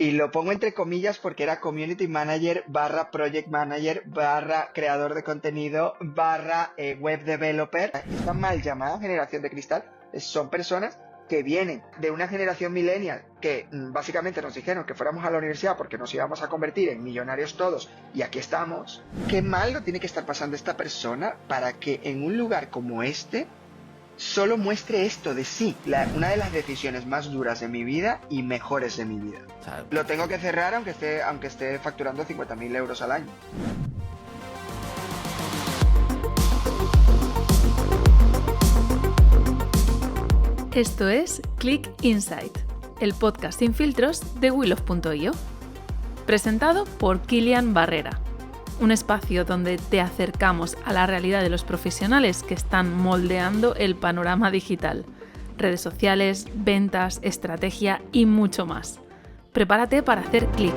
Y lo pongo entre comillas porque era community manager barra project manager barra creador de contenido barra web developer. Esta mal llamada generación de cristal son personas que vienen de una generación millennial que básicamente nos dijeron que fuéramos a la universidad porque nos íbamos a convertir en millonarios todos y aquí estamos. ¿Qué mal lo tiene que estar pasando esta persona para que en un lugar como este solo muestre esto de sí, una de las decisiones más duras de mi vida y mejores de mi vida? O sea, Lo tengo que cerrar aunque esté facturando 50.000 euros al año. Esto es Click Insight, el podcast sin filtros de Willow.io. Presentado por Kilian Barrera, un espacio donde te acercamos a la realidad de los profesionales que están moldeando el panorama digital, redes sociales, ventas, estrategia y mucho más. Prepárate para hacer clic.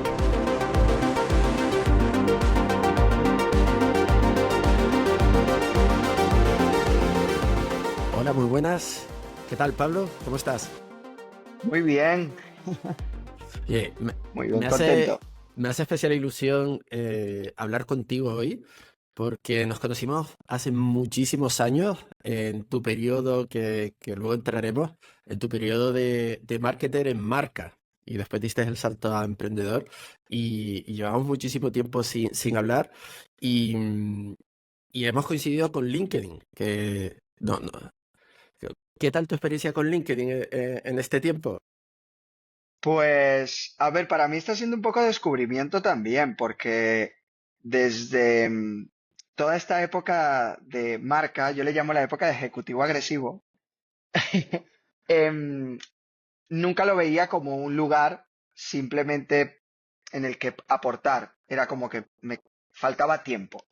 hola, muy buenas. ¿Qué tal, Pablo? ¿Cómo estás? Muy bien, Oye, muy bien, me contento. me hace especial ilusión hablar contigo hoy porque nos conocimos hace muchísimos años en tu periodo, que luego entraremos, en tu periodo de marketer en marca. Y después diste el salto a emprendedor y llevamos muchísimo tiempo sin hablar y, y hemos coincidido con LinkedIn, que no. ¿Qué tal tu experiencia con LinkedIn en este tiempo? Pues, a ver, para mí está siendo un poco de descubrimiento también, porque desde toda esta época de marca, yo le llamo la época de ejecutivo agresivo, em, nunca lo veía como un lugar simplemente en el que aportar. Era como que me faltaba tiempo.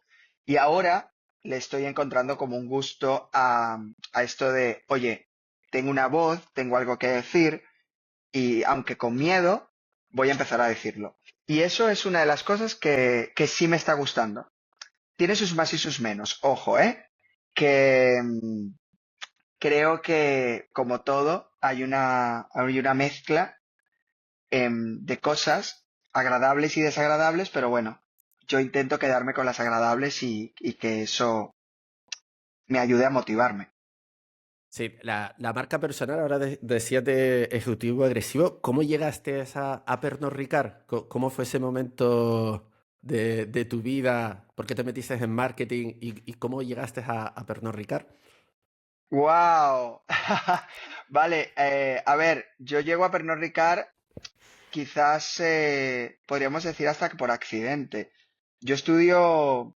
Y ahora le estoy encontrando como un gusto a esto de, oye, tengo una voz, tengo algo que decir y aunque con miedo, voy a empezar a decirlo. Y eso es una de las cosas que sí me está gustando. Tiene sus más y sus menos. Ojo, ¿eh? Que creo que, como todo, hay una mezcla de cosas agradables y desagradables, pero bueno, yo intento quedarme con las agradables y que eso me ayude a motivarme. Sí, la marca personal, ahora decías de ejecutivo agresivo. ¿Cómo llegaste a Pernod Ricard? ¿Cómo fue ese momento de tu vida? ¿Por qué te metiste en marketing? ¿Y cómo llegaste a Pernod Ricard? ¡Wow! Vale, a ver, yo llego a Pernod Ricard quizás podríamos decir hasta que por accidente. Yo estudio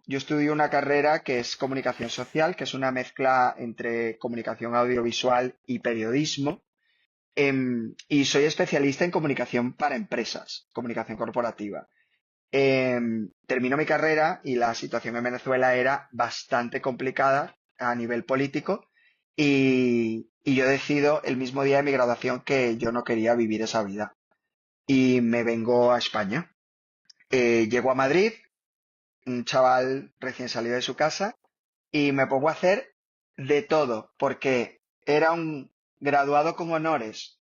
una carrera que es comunicación social, que es una mezcla entre comunicación audiovisual y periodismo. Y soy especialista en comunicación para empresas, comunicación corporativa. Termino mi carrera y la situación en Venezuela era bastante complicada a nivel político y yo decido el mismo día de mi graduación que yo no quería vivir esa vida y me vengo a España. Llego a Madrid, un chaval recién salido de su casa, y me pongo a hacer de todo, porque era un graduado con honores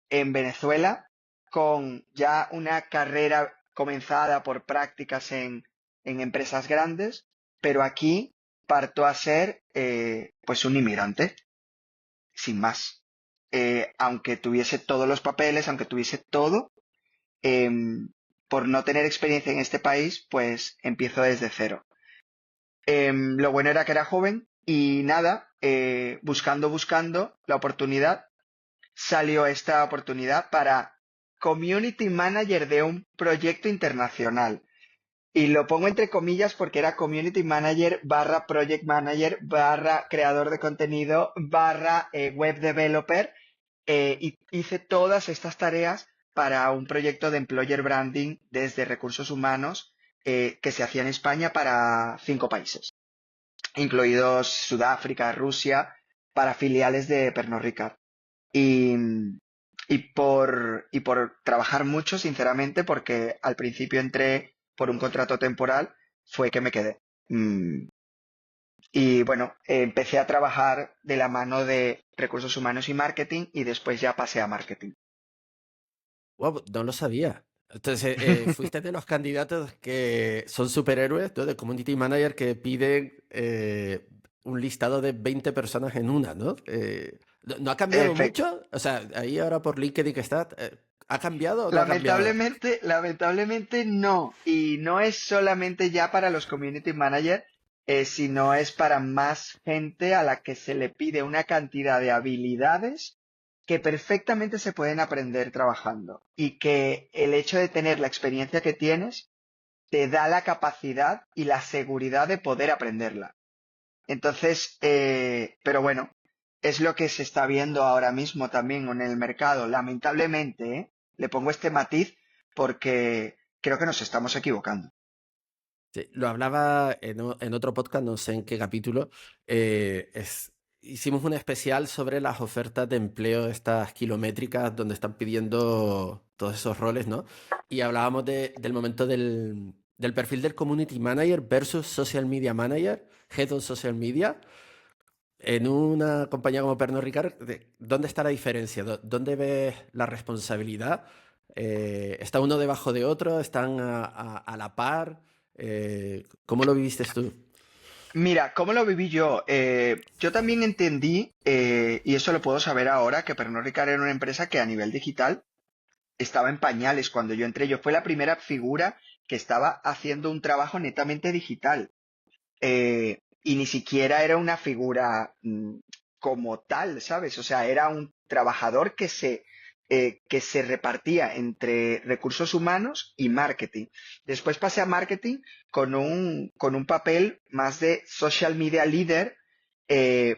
en Venezuela, con ya una carrera comenzada por prácticas en empresas grandes, pero aquí parto a ser pues un inmigrante, sin más. Aunque tuviese todos los papeles, aunque tuviese todo, em, por no tener experiencia en este país, pues empiezo desde cero. Lo bueno era que era joven y nada, buscando la oportunidad, salió esta oportunidad para community manager de un proyecto internacional. Y lo pongo entre comillas porque era community manager barra project manager barra creador de contenido barra web developer. Y hice todas estas tareas para un proyecto de employer branding desde recursos humanos que se hacía en España para 5 países, incluidos Sudáfrica, Rusia, para filiales de Pernod Ricard. Y, y por trabajar mucho, sinceramente, porque al principio entré por un contrato temporal, fue que me quedé. Y bueno, empecé a trabajar de la mano de recursos humanos y marketing y después ya pasé a marketing. Wow, no lo sabía. Entonces, fuiste de los candidatos que son superhéroes, ¿no? De community manager que piden un listado de 20 personas en una, ¿no? ¿No ha cambiado Efe- mucho? O sea, ahí ahora por LinkedIn que está, ¿ha cambiado o no ha cambiado? Lamentablemente no. Y no es solamente ya para los community managers, sino es para más gente a la que se le pide una cantidad de habilidades que perfectamente se pueden aprender trabajando. Y que el hecho de tener la experiencia que tienes te da la capacidad y la seguridad de poder aprenderla. Entonces, pero bueno, es lo que se está viendo ahora mismo también en el mercado. Lamentablemente, le pongo este matiz porque creo que nos estamos equivocando. Sí, lo hablaba en otro podcast, no sé en qué capítulo. Hicimos un especial sobre las ofertas de empleo, estas kilométricas, donde están pidiendo todos esos roles, ¿no? Y hablábamos del momento del perfil del community manager versus social media manager, head of social media. En una compañía como Pernod Ricard, ¿dónde está la diferencia? ¿Dónde ves la responsabilidad? ¿Está uno debajo de otro? ¿Están a la par? ¿Cómo lo viviste tú? Mira, ¿cómo lo viví yo? Yo también entendí, y eso lo puedo saber ahora, que Pernod Ricard era una empresa que a nivel digital estaba en pañales cuando yo entré. Yo fue la primera figura que estaba haciendo un trabajo netamente digital. Y ni siquiera era una figura como tal, ¿sabes? O sea, era un trabajador que se repartía entre recursos humanos y marketing. Después pasé a marketing con un papel más de social media leader,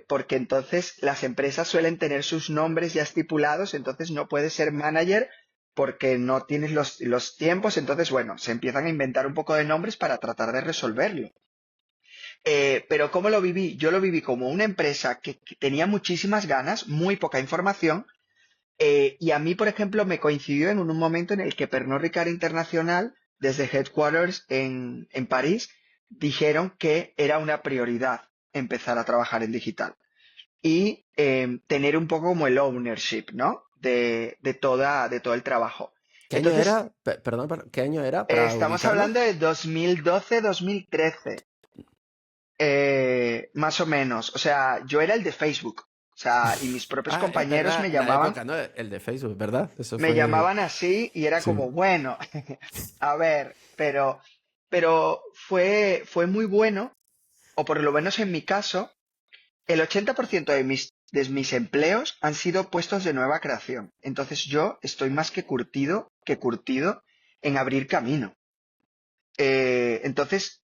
porque entonces las empresas suelen tener sus nombres ya estipulados, entonces no puedes ser manager porque no tienes los tiempos, entonces bueno, se empiezan a inventar un poco de nombres para tratar de resolverlo. Pero ¿cómo lo viví? Yo lo viví como una empresa que tenía muchísimas ganas, muy poca información, y a mí, por ejemplo, me coincidió en un momento en el que Pernod Ricard Internacional, desde Headquarters en París, dijeron que era una prioridad empezar a trabajar en digital y tener un poco como el ownership, ¿no? De todo el trabajo. ¿Qué año Entonces, era? Perdón, ¿qué año era para estamos ubicarnos? hablando de 2012-2013. Más o menos. O sea, yo era el de Facebook. O sea, y mis propios Ah, es compañeros verdad, la época, ¿no? El de Facebook, ¿verdad? Eso me fue... llamaban así y era Sí. como, bueno, a ver, pero fue muy bueno, o por lo menos en mi caso, el 80% de mis empleos han sido puestos de nueva creación. Entonces yo estoy más que curtido en abrir camino. Entonces,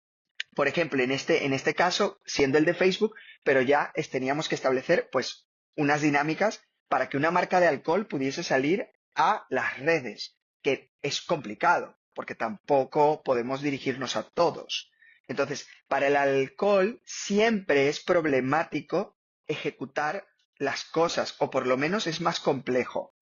por ejemplo, en este caso, siendo el de Facebook, pero ya teníamos que establecer pues unas dinámicas para que una marca de alcohol pudiese salir a las redes, que es complicado, porque tampoco podemos dirigirnos a todos. Entonces, para el alcohol siempre es problemático ejecutar las cosas, o por lo menos es más complejo.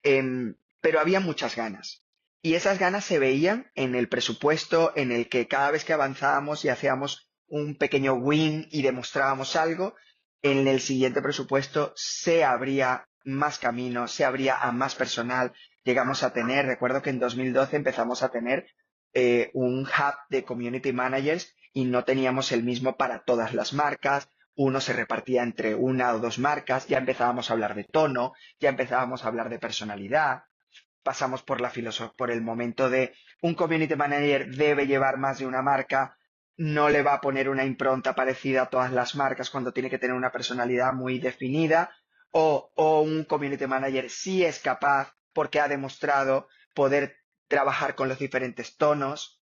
Pero había muchas ganas. Y esas ganas se veían en el presupuesto, en el que cada vez que avanzábamos y hacíamos un pequeño win y demostrábamos algo, en el siguiente presupuesto se abría más camino, se abría a más personal. Llegamos a tener, recuerdo que en 2012 empezamos a tener un hub de community managers y no teníamos el mismo para todas las marcas. Uno se repartía entre una o dos marcas, ya empezábamos a hablar de tono, ya empezábamos a hablar de personalidad, pasamos por por el momento de un community manager debe llevar más de una marca, no le va a poner una impronta parecida a todas las marcas cuando tiene que tener una personalidad muy definida, o un community manager sí es capaz porque ha demostrado poder trabajar con los diferentes tonos.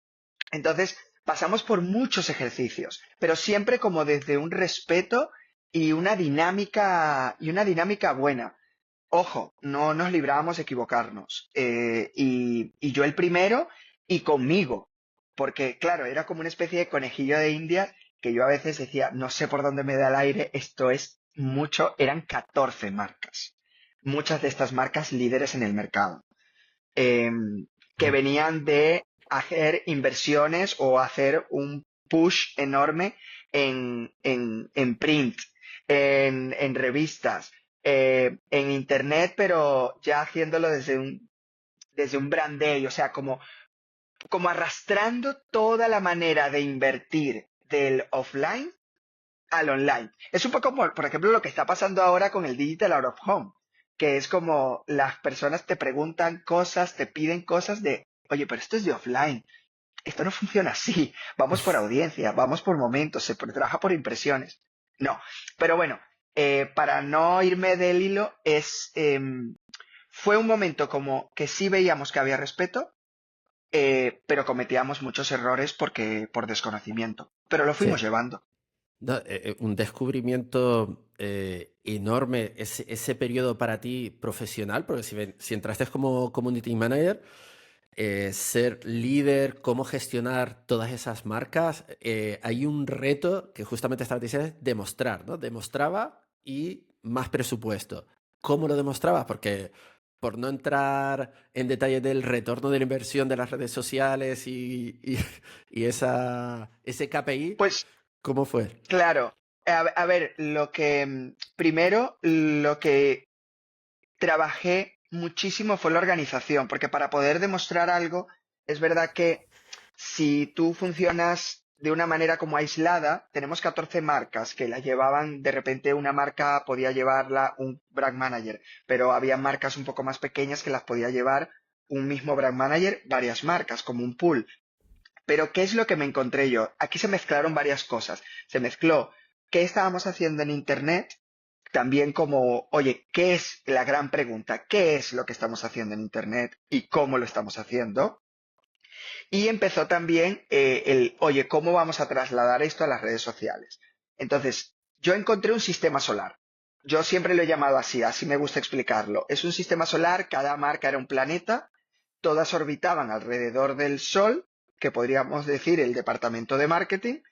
Entonces, pasamos por muchos ejercicios, pero siempre como desde un respeto y una dinámica buena. Ojo, no nos librábamos de equivocarnos. Y yo el primero y conmigo. Porque, claro, era como una especie de conejillo de India que yo a veces decía, no sé por dónde me da el aire, esto es mucho. Eran 14 marcas. Muchas de estas marcas líderes en el mercado. eh, que Wow. venían de hacer inversiones o hacer un push enorme en print, en revistas, en internet, pero ya haciéndolo desde un brand day, o sea, como arrastrando toda la manera de invertir del offline al online. Es un poco como, por ejemplo, lo que está pasando ahora con el Digital Out of Home, que es como las personas te preguntan cosas, te piden cosas de, oye, pero esto es de offline, esto no funciona así, vamos por audiencia, vamos por momentos, trabaja por impresiones. No, pero bueno, para no irme del hilo, fue un momento como que sí veíamos que había respeto, pero cometíamos muchos errores por desconocimiento, pero lo fuimos Sí. llevando. No, un descubrimiento enorme ese periodo para ti profesional, porque si entraste como community manager, ser líder, cómo gestionar todas esas marcas, hay un reto que justamente estabas diciendo, es demostrar, ¿no? Demostraba y más presupuesto. ¿Cómo lo demostrabas? Porque por no entrar en detalle del retorno de la inversión de las redes sociales y ese KPI, Pues ¿cómo fue? claro, a ver, primero, lo que trabajé muchísimo fue la organización, porque para poder demostrar algo, es verdad que si tú funcionas de una manera como aislada, tenemos 14 marcas que la llevaban, de repente una marca podía llevarla un brand manager, pero había marcas un poco más pequeñas que las podía llevar un mismo brand manager, varias marcas, como un pool. Pero ¿qué es lo que me encontré yo? Aquí se mezclaron varias cosas. Se mezcló qué estábamos haciendo en Internet, también como, oye, ¿qué es la gran pregunta? ¿Qué es lo que estamos haciendo en Internet y cómo lo estamos haciendo? Y empezó también oye, ¿cómo vamos a trasladar esto a las redes sociales? Entonces, yo encontré un sistema solar. Yo siempre lo he llamado así me gusta explicarlo. Es un sistema solar, cada marca era un planeta, todas orbitaban alrededor del Sol, que podríamos decir el departamento de marketing,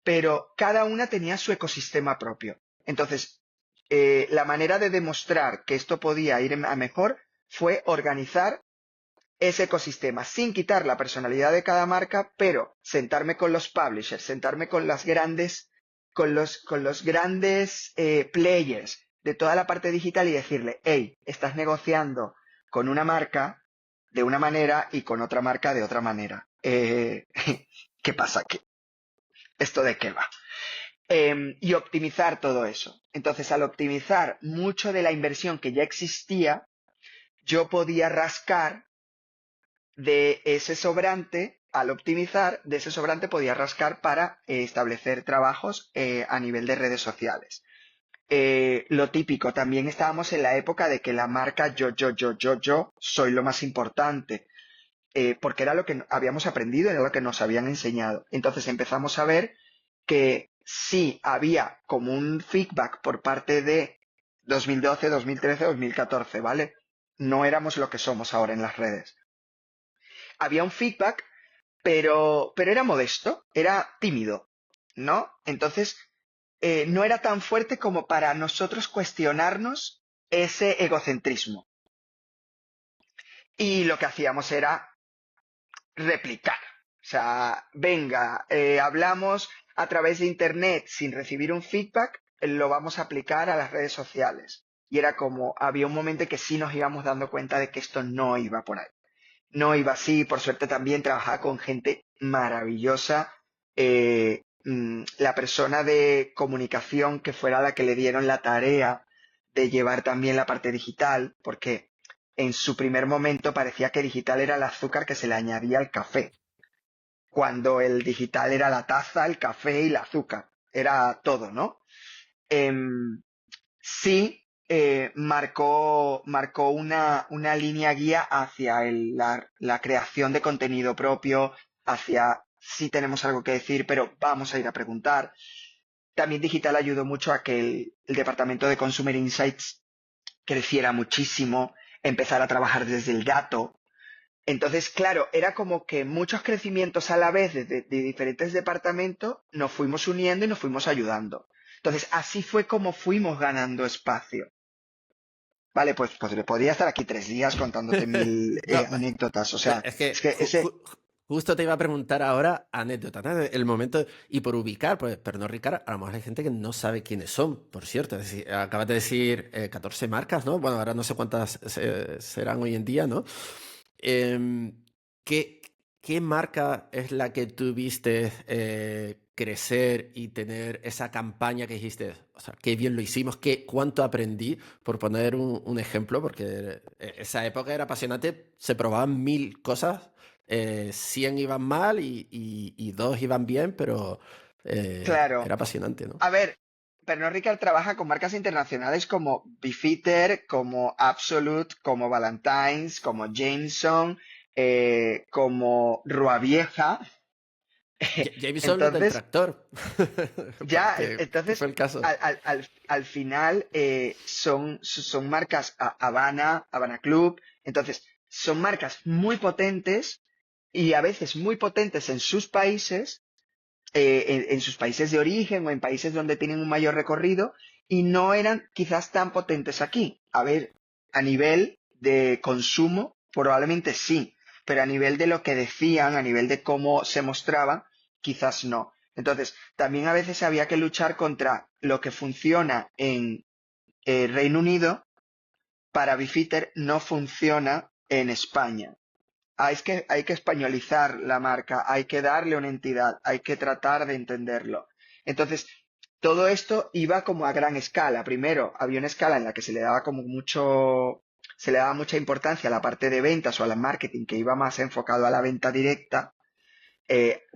pero cada una tenía su ecosistema propio. Entonces, la manera de demostrar que esto podía ir a mejor fue organizar ese ecosistema sin quitar la personalidad de cada marca, pero sentarme con los publishers, sentarme con las grandes, con los grandes players de toda la parte digital y decirle, hey, estás negociando con una marca de una manera y con otra marca de otra manera. ¿Qué pasa? ¿Esto de qué va? Y optimizar todo eso. Entonces, al optimizar mucho de la inversión que ya existía, yo podía rascar de ese sobrante, al optimizar, de ese sobrante podía rascar para establecer trabajos a nivel de redes sociales. Lo típico, también estábamos en la época de que la marca yo soy lo más importante, porque era lo que habíamos aprendido, era lo que nos habían enseñado. Entonces empezamos a ver que sí había como un feedback por parte de 2012, 2013, 2014, ¿vale? No éramos lo que somos ahora en las redes. Había un feedback, pero era modesto, era tímido, ¿no? Entonces, no era tan fuerte como para nosotros cuestionarnos ese egocentrismo. Y lo que hacíamos era replicar. O sea, venga, hablamos a través de Internet sin recibir un feedback, lo vamos a aplicar a las redes sociales. Y era como, había un momento en que sí nos íbamos dando cuenta de que esto no iba por ahí. No iba así, por suerte también trabajaba con gente maravillosa. La persona de comunicación que fuera la que le dieron la tarea de llevar también la parte digital, porque en su primer momento parecía que digital era el azúcar que se le añadía al café, cuando el digital era la taza, el café y el azúcar, era todo, ¿no? Sí, marcó una línea guía hacia la creación de contenido propio, hacia sí tenemos algo que decir, pero vamos a ir a preguntar. También digital ayudó mucho a que el departamento de Consumer Insights creciera muchísimo, empezar a trabajar desde el dato. Entonces, claro, era como que muchos crecimientos a la vez de diferentes departamentos nos fuimos uniendo y nos fuimos ayudando. Entonces, así fue como fuimos ganando espacio. Vale, pues podría estar aquí 3 días contándote mil No, anécdotas. O no, sea, es que es que ese... justo te iba a preguntar ahora anécdotas, ¿no? El momento, y por ubicar, pues, pero no ubicar, a lo mejor hay gente que no sabe quiénes son, por cierto. Es decir, acabas de decir 14 marcas, ¿no? Bueno, ahora no sé cuántas serán hoy en día, ¿no? Em, ¿qué, qué marca es la que tú viste crecer y tener esa campaña que dijiste, o sea, qué bien lo hicimos, cuánto aprendí, por poner un ejemplo, porque esa época era apasionante, se probaban 1000 cosas, 100 iban mal y 2 iban bien, pero Claro. era apasionante, ¿no? A ver, Pernod Ricard trabaja con marcas internacionales como Beefeater, como Absolut, como Valentine's, como Jameson, como Rua Vieja. Jameson los del Entonces, tractor, ya, que fue entonces, el caso. al final son marcas Habana, Habana Club. Entonces, son marcas muy potentes y a veces muy potentes en sus países, en sus países de origen o en países donde tienen un mayor recorrido y no eran quizás tan potentes aquí. A ver, a nivel de consumo, probablemente sí, pero a nivel de lo que decían, a nivel de cómo se mostraban, quizás no. Entonces, también a veces había que luchar contra lo que funciona en Reino Unido, para Bifitter no funciona en España. Hay que españolizar la marca, hay que darle una entidad, hay que tratar de entenderlo. Entonces, todo esto iba como a gran escala. Primero, había una escala en la que se le daba mucha importancia a la parte de ventas o al marketing, que iba más enfocado a la venta directa,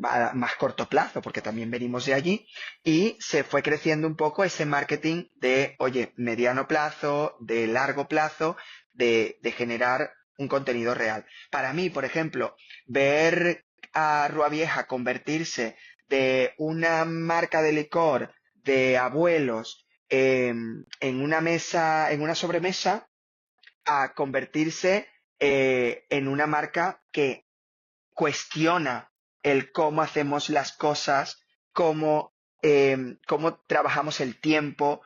a más corto plazo, porque también venimos de allí, y se fue creciendo un poco ese marketing de, oye, mediano plazo, de largo plazo, de generar un contenido real. Para mí, por ejemplo, ver a Rua Vieja convertirse de una marca de licor de abuelos en una mesa, en una sobremesa, a convertirse en una marca que cuestiona el cómo hacemos las cosas, cómo trabajamos el tiempo,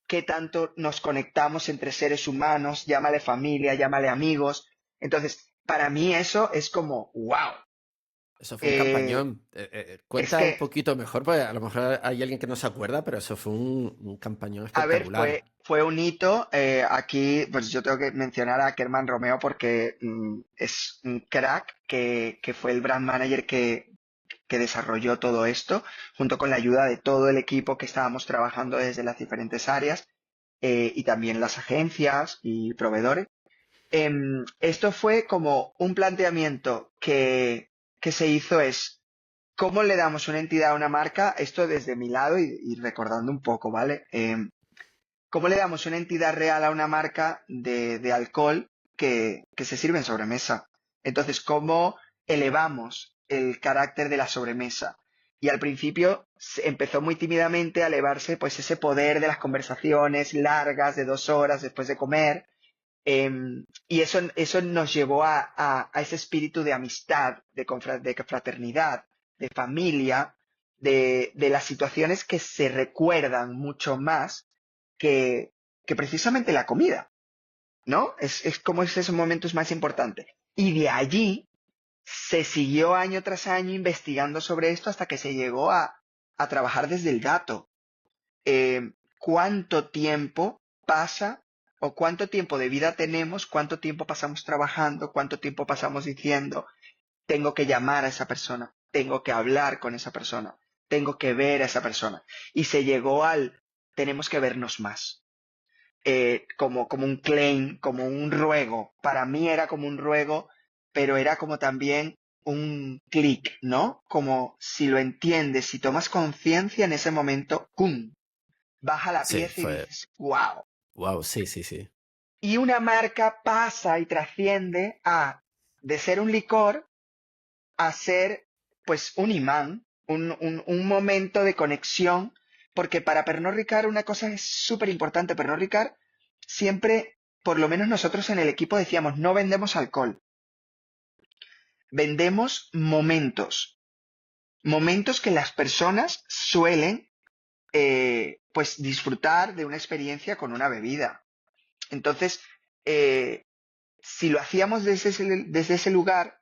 qué tanto nos conectamos entre seres humanos, llámale familia, llámale amigos. Entonces, para mí eso es como, wow. Eso fue un Eh, campañón. es Cuenta un que, poquito mejor, porque a lo mejor hay alguien que no se acuerda, pero eso fue un campañón a ver, espectacular. fue un hito. Aquí, pues yo tengo que mencionar a Kerman Romeo porque es un crack que fue el brand manager que desarrolló todo esto, junto con la ayuda de todo el equipo que estábamos trabajando desde las diferentes áreas y también las agencias y proveedores. Esto fue como un planteamiento que se hizo es, ¿cómo le damos una entidad a una marca? Esto desde mi lado y recordando un poco, ¿vale? ¿Cómo le damos una entidad real a una marca de alcohol que se sirve en sobremesa? Entonces, ¿cómo elevamos el carácter de la sobremesa? Y al principio empezó muy tímidamente a elevarse pues ese poder de las conversaciones largas de 2 horas después de comer. Y eso nos llevó a ese espíritu de amistad, de fraternidad, de familia, de las situaciones que se recuerdan mucho más que, que precisamente la comida, ¿no? Es como esos momentos más importantes. Y de allí se siguió año tras año investigando sobre esto hasta que se llegó a trabajar desde el dato. ¿Cuánto tiempo pasa o cuánto tiempo de vida tenemos, cuánto tiempo pasamos trabajando, cuánto tiempo pasamos diciendo, tengo que llamar a esa persona, tengo que hablar con esa persona, tengo que ver a esa persona? Y se llegó al, tenemos que vernos más. Como un claim, como un ruego. Para mí era como un ruego, pero era como también un clic, ¿no? Como si lo entiendes, si tomas conciencia en ese momento, ¡pum! Baja la Sí, pieza y fue. dices, wow. Wow, sí, sí, sí. Y una marca pasa y trasciende de ser un licor a ser, pues, un imán, un momento de conexión, porque para Pernod Ricard una cosa es súper importante. Pernod Ricard siempre, por lo menos nosotros en el equipo decíamos, no vendemos alcohol, vendemos momentos, momentos que las personas suelen, pues, disfrutar de una experiencia con una bebida. Entonces, si lo hacíamos desde ese lugar,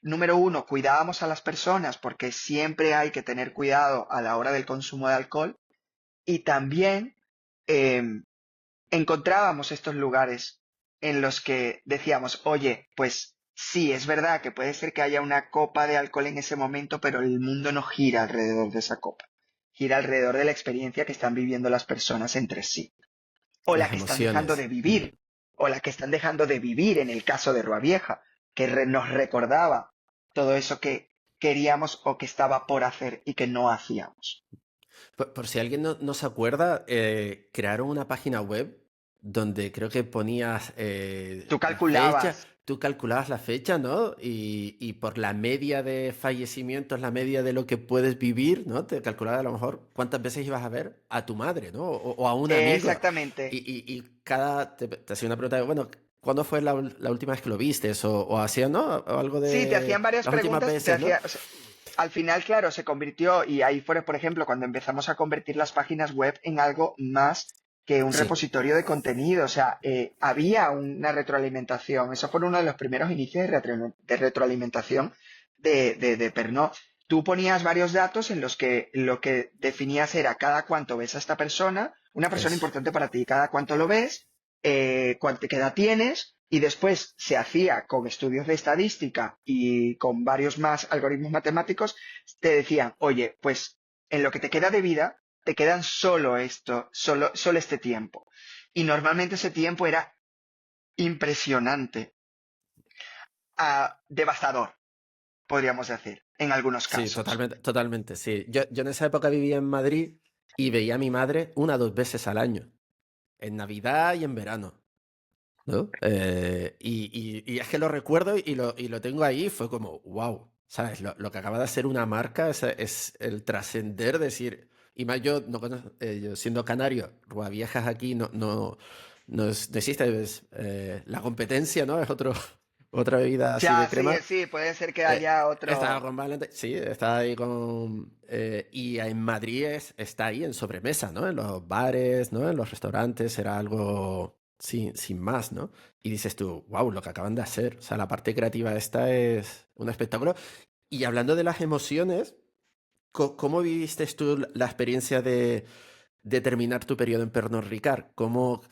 número uno, cuidábamos a las personas porque siempre hay que tener cuidado a la hora del consumo de alcohol y también eh, encontrábamos estos lugares en los que decíamos, oye, pues sí, es verdad que puede ser que haya una copa de alcohol en ese momento, pero el mundo no gira alrededor de esa copa. Gira alrededor de la experiencia que están viviendo las personas entre sí. O la Las que están dejando emociones. de vivir. O la que están dejando de vivir en el caso de Rua Vieja, que nos recordaba todo eso que queríamos o que estaba por hacer y que no hacíamos. Por si alguien no se acuerda, crearon una página web donde creo que ponías Tú la fecha, calculabas. tú calculabas la fecha, ¿no? Y por la media de fallecimientos, la media de lo que puedes vivir, ¿no? Te calculaba a lo mejor cuántas veces ibas a ver a tu madre, ¿no? O a un amigo. Exactamente. Y te hacía una pregunta de, bueno, ¿cuándo fue la última vez que lo viste? O hacía, ¿no? O algo Sí, te de hacían varias las últimas preguntas, veces, ¿no? o sea, al final, claro, se convirtió, y ahí fue, por ejemplo, cuando empezamos a convertir las páginas web en algo más que un Sí, repositorio de contenido, o sea, había una retroalimentación, eso fue uno de los primeros inicios de retroalimentación de Pernod. Tú ponías varios datos en los que lo que definías era cada cuánto ves a esta persona, una persona eso. importante para ti, cada cuánto lo ves, cuánta edad tienes, y después se hacía con estudios de estadística y con varios más algoritmos matemáticos, te decían, oye, pues en lo que te queda de vida, te quedan solo este tiempo. Y normalmente ese tiempo era impresionante, devastador, podríamos decir, en algunos Sí, casos. totalmente, totalmente, sí. Yo en esa época vivía en Madrid y veía a mi madre 1 o 2 veces al año, en Navidad y en verano, ¿no? Y es que lo recuerdo y lo tengo ahí, fue como, wow, ¿sabes? Lo que acaba de hacer una marca es el trascender, decir, y más yo, no yo siendo canario, Ruaviejas aquí no existe, la competencia, ¿no? Es otra bebida así de Ya, sí, crema. sí, puede ser que Eh, haya Estaba otro. con Valente, sí, está ahí con... y en Madrid está ahí en sobremesa, ¿no? En los bares, ¿no? En los restaurantes, era algo sin más, ¿no? Y dices tú, wow, lo que acaban de hacer. O sea, la parte creativa esta es un espectáculo. Y hablando de las emociones, ¿cómo viviste tú la experiencia de terminar tu periodo en Pernod Ricard? ¿Cómo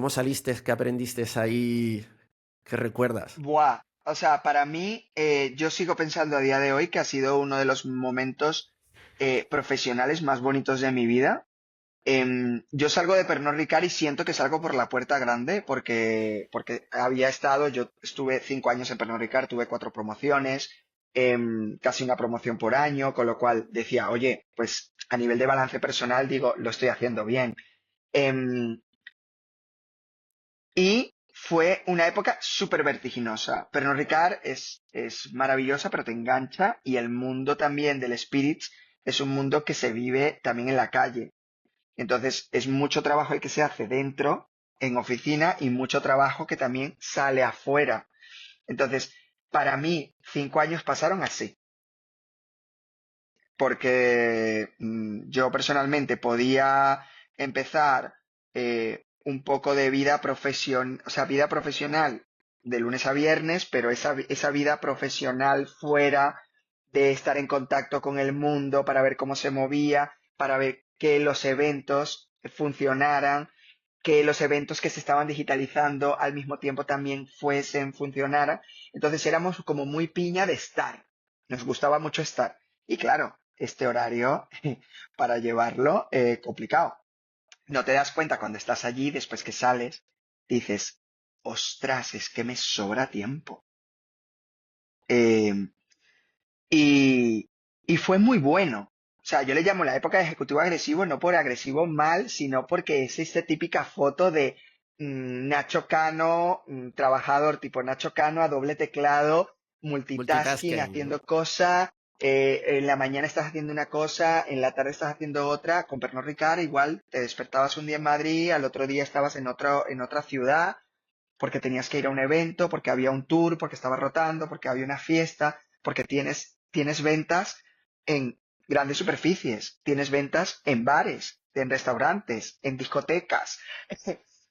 saliste? ¿Qué aprendiste ahí? ¿Qué recuerdas? Buah. O sea, para mí, yo sigo pensando a día de hoy que ha sido uno de los momentos profesionales más bonitos de mi vida. Yo salgo de Pernod Ricard y siento que salgo por la puerta grande porque yo estuve 5 años en Pernod Ricard, tuve 4 promociones, casi una promoción por año, con lo cual decía, oye, pues a nivel de balance personal digo, lo estoy haciendo bien. Em, y fue una época súper vertiginosa. Pernod Ricard es maravillosa, pero te engancha y el mundo también del Spirits es un mundo que se vive también en la calle. Entonces, es mucho trabajo el que se hace dentro, en oficina, y mucho trabajo que también sale afuera. Entonces, para mí, 5 años pasaron así, porque yo personalmente podía empezar un poco de vida o sea, vida profesional de lunes a viernes, pero esa vida profesional fuera de estar en contacto con el mundo para ver cómo se movía, para ver que los eventos funcionaran, que los eventos que se estaban digitalizando al mismo tiempo también funcionaran. Entonces éramos como muy piña de estar. Nos gustaba mucho estar. Y claro, este horario para llevarlo complicado. No te das cuenta cuando estás allí, después que sales, dices, ostras, es que me sobra tiempo. Eh, y fue muy bueno. O sea, yo le llamo la época de ejecutivo agresivo, no por agresivo mal, sino porque es esta típica foto de Nacho Cano, trabajador tipo Nacho Cano a doble teclado, multitasking, Multitasking, haciendo ¿no? cosas. En la mañana estás haciendo una cosa, en la tarde estás haciendo otra. Con Pernod Ricard igual te despertabas un día en Madrid, al otro día estabas en otra ciudad, porque tenías que ir a un evento, porque había un tour, porque estaba rotando, porque había una fiesta, porque tienes ventas en grandes superficies, tienes ventas en bares, en restaurantes, en discotecas.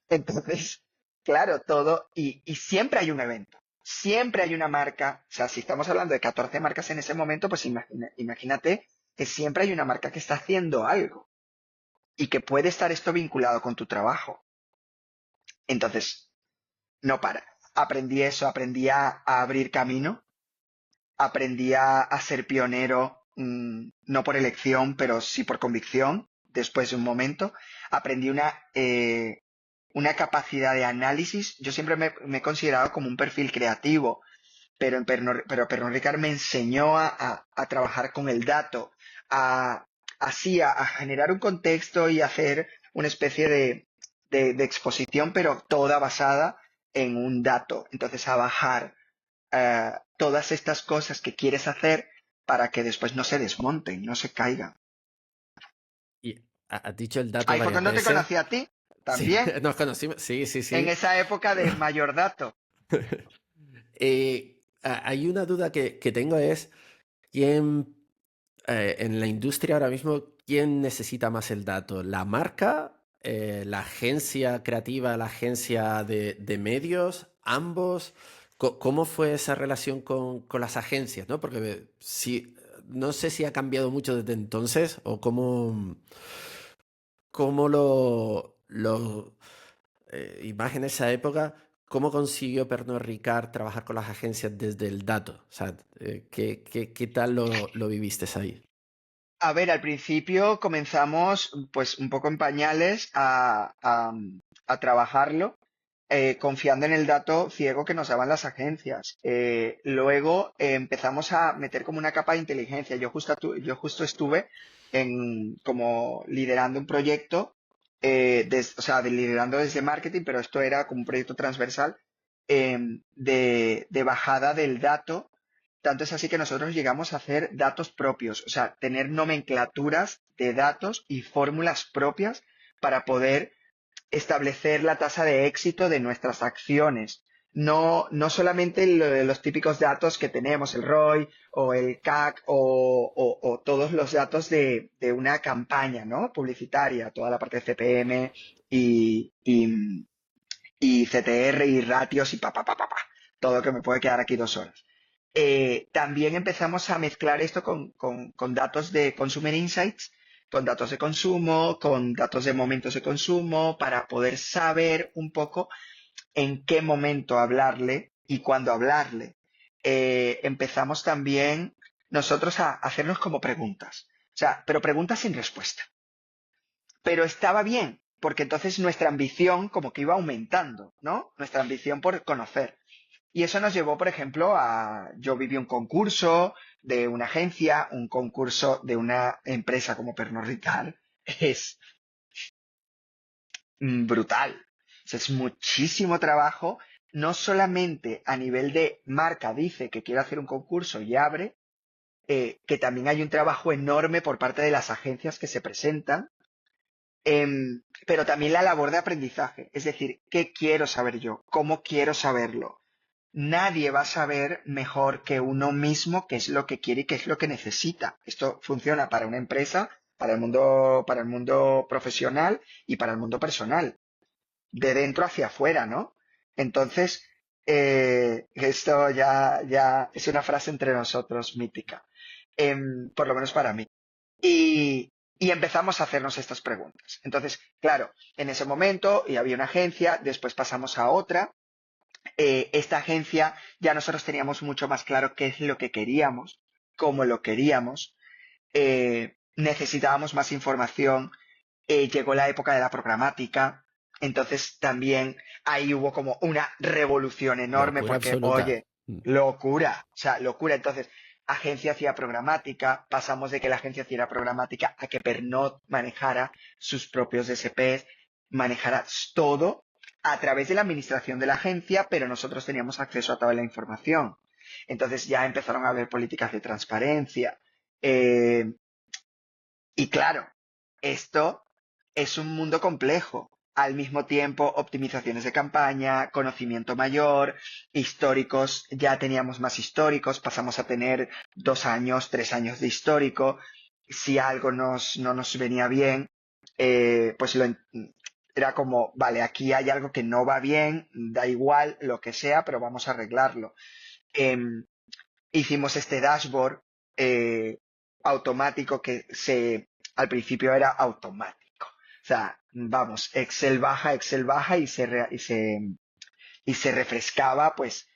Entonces, claro, todo, y siempre hay un evento, siempre hay una marca, o sea, si estamos hablando de 14 marcas en ese momento, pues imagínate que siempre hay una marca que está haciendo algo y que puede estar esto vinculado con tu trabajo. Entonces, no para. aprendí eso, aprendí a abrir camino, aprendí a ser pionero, no por elección, pero sí por convicción, después de un momento. Aprendí una capacidad de análisis. Yo siempre me he considerado como un perfil creativo, pero Pernod Ricard me enseñó a trabajar con el dato, a generar un contexto y hacer una especie de exposición, pero toda basada en un dato. Entonces, a bajar todas estas cosas que quieres hacer para que después no se desmonten, no se caigan. Y has dicho el dato Ahí fue varias cuando te veces. conocí a ti, Sí, también, nos conocimos. Sí, sí, en sí. esa época de mayor dato. Hay una duda que tengo es, ¿quién en la industria ahora mismo, quién necesita más el dato? ¿La marca, la agencia creativa, la agencia de medios, ambos? ¿Cómo fue esa relación con las agencias, ¿no? Porque sí, no sé si ha cambiado mucho desde entonces o cómo y más en esa época, ¿cómo consiguió Pernod Ricard trabajar con las agencias desde el dato? O sea, ¿qué tal lo viviste ahí? A ver, al principio comenzamos pues un poco en pañales a trabajarlo, confiando en el dato ciego que nos daban las agencias. Luego empezamos a meter como una capa de inteligencia. Yo justo estuve como liderando un proyecto, o sea, liderando desde marketing, pero esto era como un proyecto transversal de bajada del dato. Tanto es así que nosotros llegamos a hacer datos propios, o sea, tener nomenclaturas de datos y fórmulas propias para poder establecer la tasa de éxito de nuestras acciones. No solamente los típicos datos que tenemos, el ROI o el CAC o todos los datos de una campaña, ¿no? Publicitaria, toda la parte de CPM y CTR y ratios y todo que me puede quedar aquí 2 horas. También empezamos a mezclar esto con datos de Consumer Insights, con datos de consumo, con datos de momentos de consumo, para poder saber un poco en qué momento hablarle y cuándo hablarle. Empezamos también nosotros a hacernos como preguntas, o sea, pero preguntas sin respuesta. Pero estaba bien, porque entonces nuestra ambición como que iba aumentando, ¿no? Nuestra ambición por conocer. Y eso nos llevó, por ejemplo, yo viví un concurso de una agencia, un concurso de una empresa como Pernod Ricard. Es brutal. O sea, es muchísimo trabajo. No solamente a nivel de marca dice que quiere hacer un concurso y abre, que también hay un trabajo enorme por parte de las agencias que se presentan, pero también la labor de aprendizaje. Es decir, ¿qué quiero saber yo? ¿Cómo quiero saberlo? Nadie va a saber mejor que uno mismo qué es lo que quiere y qué es lo que necesita. Esto funciona para una empresa, para el mundo profesional y para el mundo personal, de dentro hacia afuera, ¿no? Entonces, esto ya es una frase entre nosotros mítica, por lo menos para mí. Y empezamos a hacernos estas preguntas. Entonces, claro, en ese momento y había una agencia, después pasamos a otra. Esta agencia ya nosotros teníamos mucho más claro qué es lo que queríamos, cómo lo queríamos, necesitábamos más información, llegó la época de la programática, entonces también ahí hubo como una revolución enorme Locura porque, absoluta. oye, locura, o sea, locura. Entonces, agencia hacía programática, pasamos de que la agencia hiciera programática a que Pernod manejara sus propios DSPs, manejara todo a través de la administración de la agencia, pero nosotros teníamos acceso a toda la información. Entonces ya empezaron a haber políticas de transparencia. Y claro, esto es un mundo complejo. Al mismo tiempo, optimizaciones de campaña, conocimiento mayor, históricos, ya teníamos más históricos, pasamos a tener 2 años, 3 años de histórico. Si algo no nos venía bien, pues era como, vale, aquí hay algo que no va bien, da igual lo que sea, pero vamos a arreglarlo. Em, Hicimos este dashboard automático al principio era automático. O sea, vamos, Excel baja y y se refrescaba pues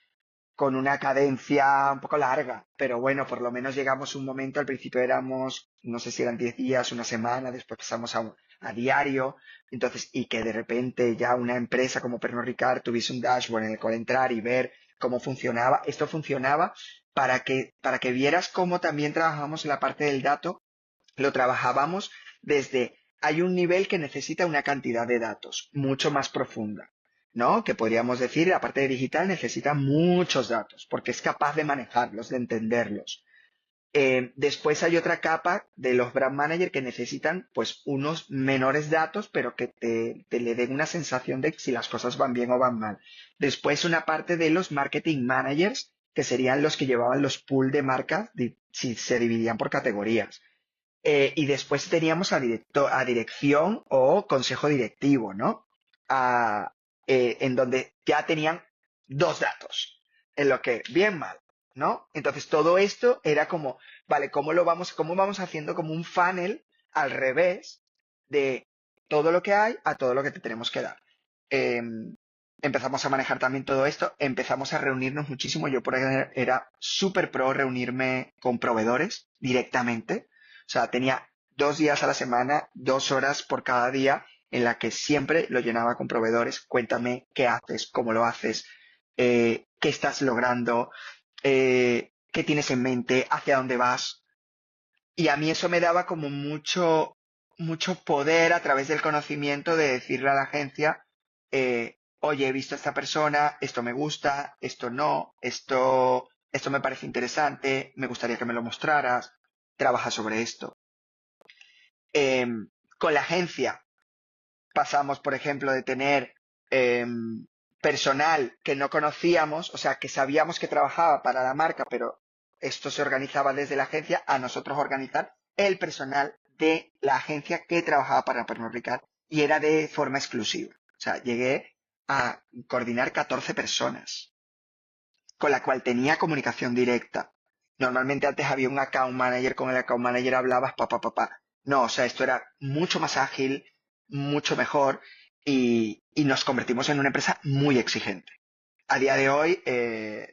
con una cadencia un poco larga, pero bueno, por lo menos llegamos un momento, al principio éramos, no sé si eran 10 días, una semana, después pasamos a diario, entonces, y que de repente ya una empresa como Pernod Ricard tuviese un dashboard en el cual entrar y ver cómo funcionaba. Esto funcionaba para que vieras cómo también trabajamos en la parte del dato. Lo trabajábamos desde, hay un nivel que necesita una cantidad de datos mucho más profunda, ¿no? Que podríamos decir, la parte de digital necesita muchos datos, porque es capaz de manejarlos, de entenderlos. Después hay otra capa de los brand manager que necesitan pues unos menores datos, pero que te le den una sensación de si las cosas van bien o van mal. Después una parte de los marketing managers, que serían los que llevaban los pool de marcas, si se dividían por categorías. Y después teníamos a dirección o consejo directivo, ¿no? A- en donde ya tenían dos datos, en lo que bien mal, ¿no? Entonces todo esto era como, vale, cómo vamos haciendo como un funnel al revés de todo lo que hay a todo lo que te tenemos que dar? Em, Empezamos a manejar también todo esto, empezamos a reunirnos muchísimo. Yo por ejemplo era súper pro reunirme con proveedores directamente. O sea, tenía 2 días a la semana, 2 horas por cada día, en la que siempre lo llenaba con proveedores. Cuéntame qué haces, cómo lo haces, qué estás logrando, qué tienes en mente, hacia dónde vas. Y a mí eso me daba como mucho poder a través del conocimiento de decirle a la agencia, oye, he visto a esta persona, esto me gusta, esto no, esto me parece interesante, me gustaría que me lo mostraras, trabaja sobre esto. Con la agencia pasamos, por ejemplo, de tener personal que no conocíamos, o sea, que sabíamos que trabajaba para la marca, pero esto se organizaba desde la agencia, a nosotros organizar el personal de la agencia que trabajaba para Pernod Ricard y era de forma exclusiva. O sea, llegué a coordinar 14 personas con la cual tenía comunicación directa. Normalmente antes había un account manager, con el account manager hablabas pa. No, o sea, esto era mucho más ágil, mucho mejor y nos convertimos en una empresa muy exigente. A día de hoy,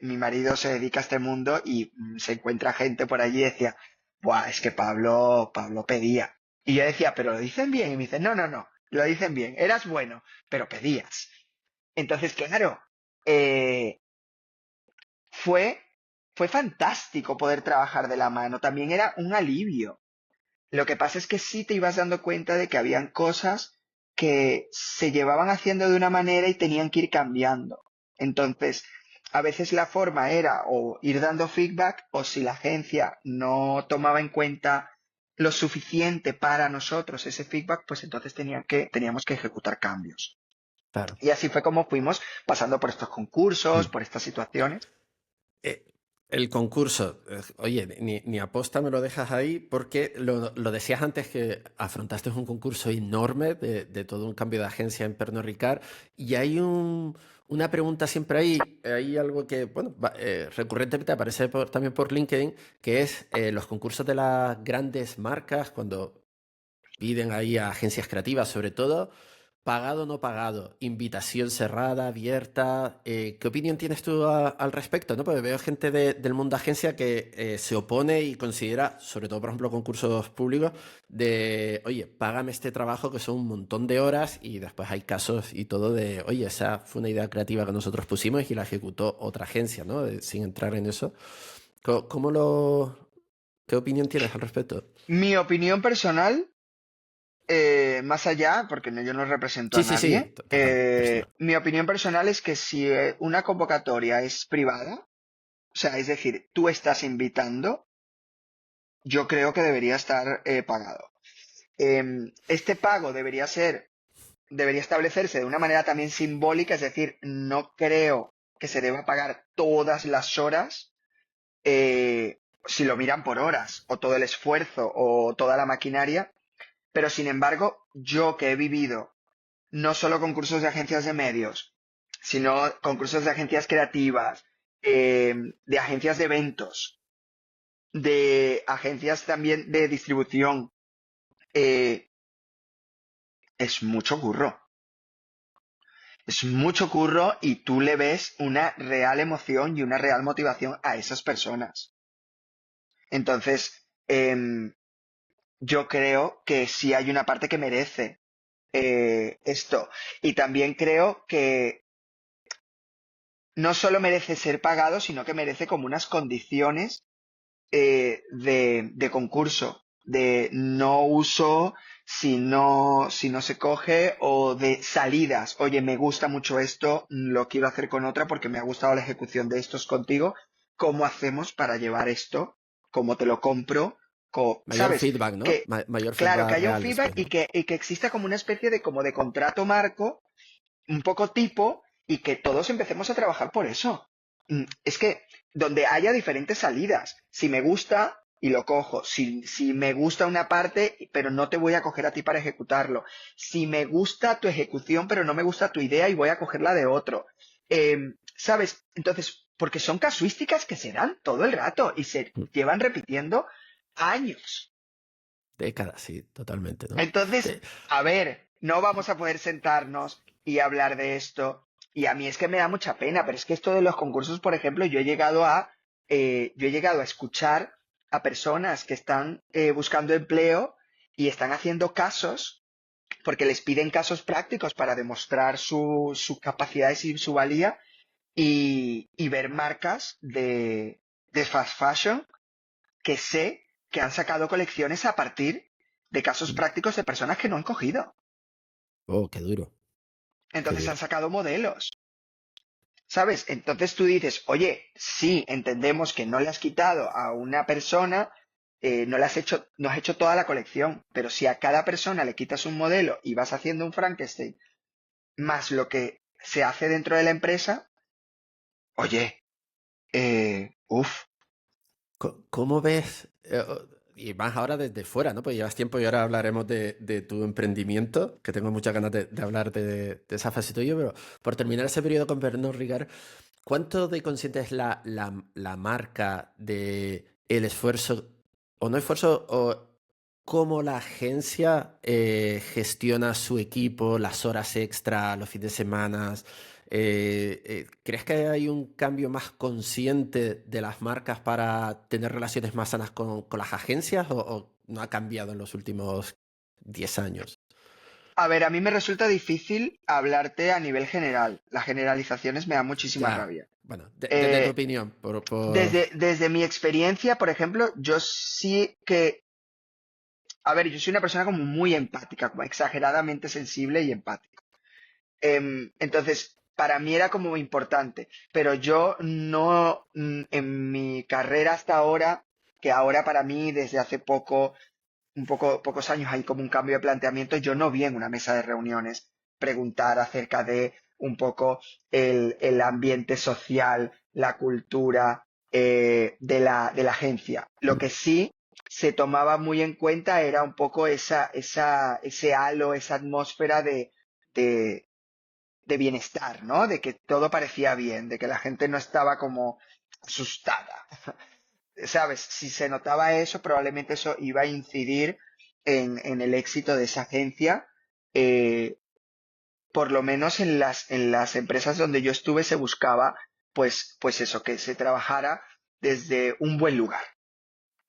mi marido se dedica a este mundo y se encuentra gente por allí y decía, buah, es que Pablo pedía. Y yo decía, pero lo dicen bien. Y me dice, no, lo dicen bien, eras bueno, pero pedías. Entonces, claro, eh, fue, fue fantástico poder trabajar de la mano. También era un alivio. Lo que pasa es que sí te ibas dando cuenta de que habían cosas que se llevaban haciendo de una manera y tenían que ir cambiando. Entonces, a veces la forma era o ir dando feedback o si la agencia no tomaba en cuenta lo suficiente para nosotros ese feedback, pues entonces teníamos que ejecutar cambios. Claro. Y así fue como fuimos pasando por estos concursos, Mm. por estas situaciones. Eh, el concurso, oye, ni aposta me lo dejas ahí porque lo decías antes que afrontaste un concurso enorme de todo un cambio de agencia en Pernod Ricard y hay una pregunta siempre ahí, hay algo que, bueno, recurrentemente aparece también por LinkedIn, que es los concursos de las grandes marcas cuando piden ahí a agencias creativas sobre todo. Pagado o no pagado, invitación cerrada, abierta. ¿Qué opinión tienes tú al respecto? ¿No? Porque veo gente del mundo agencia que se opone y considera, sobre todo por ejemplo concursos públicos, de, oye, págame este trabajo que son un montón de horas y después hay casos y todo de, oye, esa fue una idea creativa que nosotros pusimos y la ejecutó otra agencia, ¿no? Sin entrar en eso. ¿Qué opinión tienes al respecto? Mi opinión personal, más allá, porque yo no represento a Sí, sí, sí, nadie, total, personal. mi opinión personal es que si una convocatoria es privada, o sea, es decir, tú estás invitando, yo creo que debería estar pagado. Este pago debería establecerse de una manera también simbólica, es decir, no creo que se deba pagar todas las horas, si lo miran por horas, o todo el esfuerzo, o toda la maquinaria, pero sin embargo, yo que he vivido no solo concursos de agencias de medios, sino concursos de agencias creativas, de agencias de eventos, de agencias también de distribución. eh, es mucho curro. Es mucho curro y tú le ves una real emoción y una real motivación a esas personas. Entonces, yo creo que sí hay una parte que merece esto. Y también creo que no solo merece ser pagado, sino que merece como unas condiciones de concurso, de no uso si no se coge, o de salidas. Oye, me gusta mucho esto, lo quiero hacer con otra porque me ha gustado la ejecución de estos contigo. ¿Cómo hacemos para llevar esto? ¿Cómo te lo compro? Mayor ¿Sabes? feedback, ¿no? Que, Mayor claro, que feedback haya un real feedback después, ¿no? y que exista como una especie de, como de contrato marco un poco tipo, y que todos empecemos a trabajar por eso. Es que donde haya diferentes salidas, si me gusta y lo cojo, si me gusta una parte, pero no te voy a coger a ti para ejecutarlo, si me gusta tu ejecución, pero no me gusta tu idea y voy a cogerla de otro. ¿Sabes? Entonces, porque son casuísticas que se dan todo el rato y se Mm. llevan repitiendo años. Décadas, sí, totalmente, ¿no? Entonces, Te- a ver, no vamos a poder sentarnos y hablar de esto. Y a mí es que me da mucha pena, pero es que esto de los concursos, por ejemplo, yo he llegado a escuchar a personas que están buscando empleo y están haciendo casos, porque les piden casos prácticos para demostrar sus capacidades y su valía, y ver marcas de fast fashion que sé que han sacado colecciones a partir de casos prácticos de personas que no han cogido. Oh, qué duro, qué Entonces han duro. sacado modelos, ¿sabes? Entonces tú dices, oye, sí, entendemos que no le has quitado a una persona, no has hecho toda la colección, pero si a cada persona le quitas un modelo y vas haciendo un Frankenstein más lo que se hace dentro de la empresa, oye, uff. ¿Cómo ves? Y más ahora desde fuera, ¿no? Pues llevas tiempo y ahora hablaremos de tu emprendimiento, que tengo muchas ganas de hablar de esa fase tuya, pero por terminar ese periodo con Pernod Ricard, ¿cuánto de consciente es la marca de el esfuerzo, o no esfuerzo, o cómo la agencia gestiona su equipo, las horas extra, los fines de semana? ¿Crees que hay un cambio más consciente de las marcas para tener relaciones más sanas con las agencias, o no ha cambiado en los últimos 10 años? A ver, a mí me resulta difícil hablarte a nivel general. Las generalizaciones me dan muchísima Ya, rabia. bueno, desde tu Eh, opinión, desde mi experiencia, por ejemplo, yo sí que, a ver, yo soy una persona como muy empática, como exageradamente sensible y empática. Entonces, para mí era como importante, pero yo no, en mi carrera hasta ahora, que ahora para mí desde hace poco, pocos años hay como un cambio de planteamiento, yo no vi en una mesa de reuniones preguntar acerca de un poco el ambiente social, la cultura de la agencia. Lo que sí se tomaba muy en cuenta era un poco ese halo, esa atmósfera de, de bienestar, ¿no? De que todo parecía bien, de que la gente no estaba como asustada. ¿Sabes? Si se notaba eso, probablemente eso iba a incidir en el éxito de esa agencia. Eh, por lo menos en las empresas donde yo estuve se buscaba, pues eso, que se trabajara desde un buen lugar,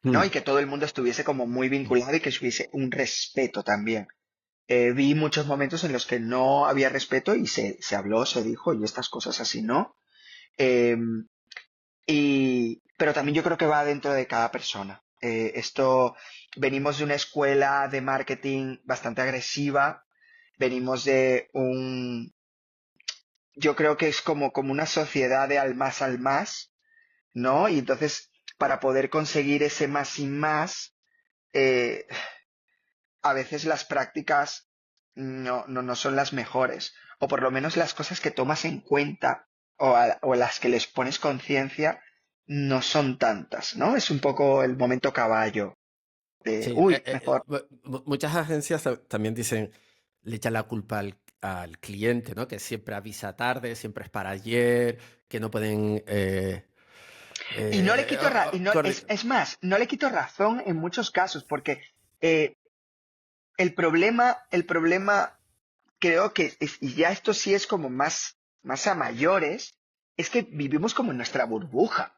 ¿no? Hmm. Y que todo el mundo estuviese como muy vinculado y que hubiese un respeto también. Vi muchos momentos en los que no había respeto y se habló, se dijo, y estas cosas así, ¿no? Eh, pero también yo creo que va dentro de cada persona. Venimos de una escuela de marketing bastante agresiva, venimos de yo creo que es como una sociedad de al más, ¿no? Y entonces, para poder conseguir ese más y más, eh, a veces las prácticas no son las mejores, o por lo menos las cosas que tomas en cuenta o las que les pones conciencia no son tantas, ¿no? Es un poco el momento caballo de, Sí, uy, mejor. muchas agencias también dicen, le echan la culpa al cliente, ¿no? Que siempre avisa tarde, siempre es para ayer, que no pueden... Y no le quito, corre- es más, no le quito razón en muchos casos, porque el problema creo que, y ya esto sí es como más a mayores, es que vivimos como en nuestra burbuja.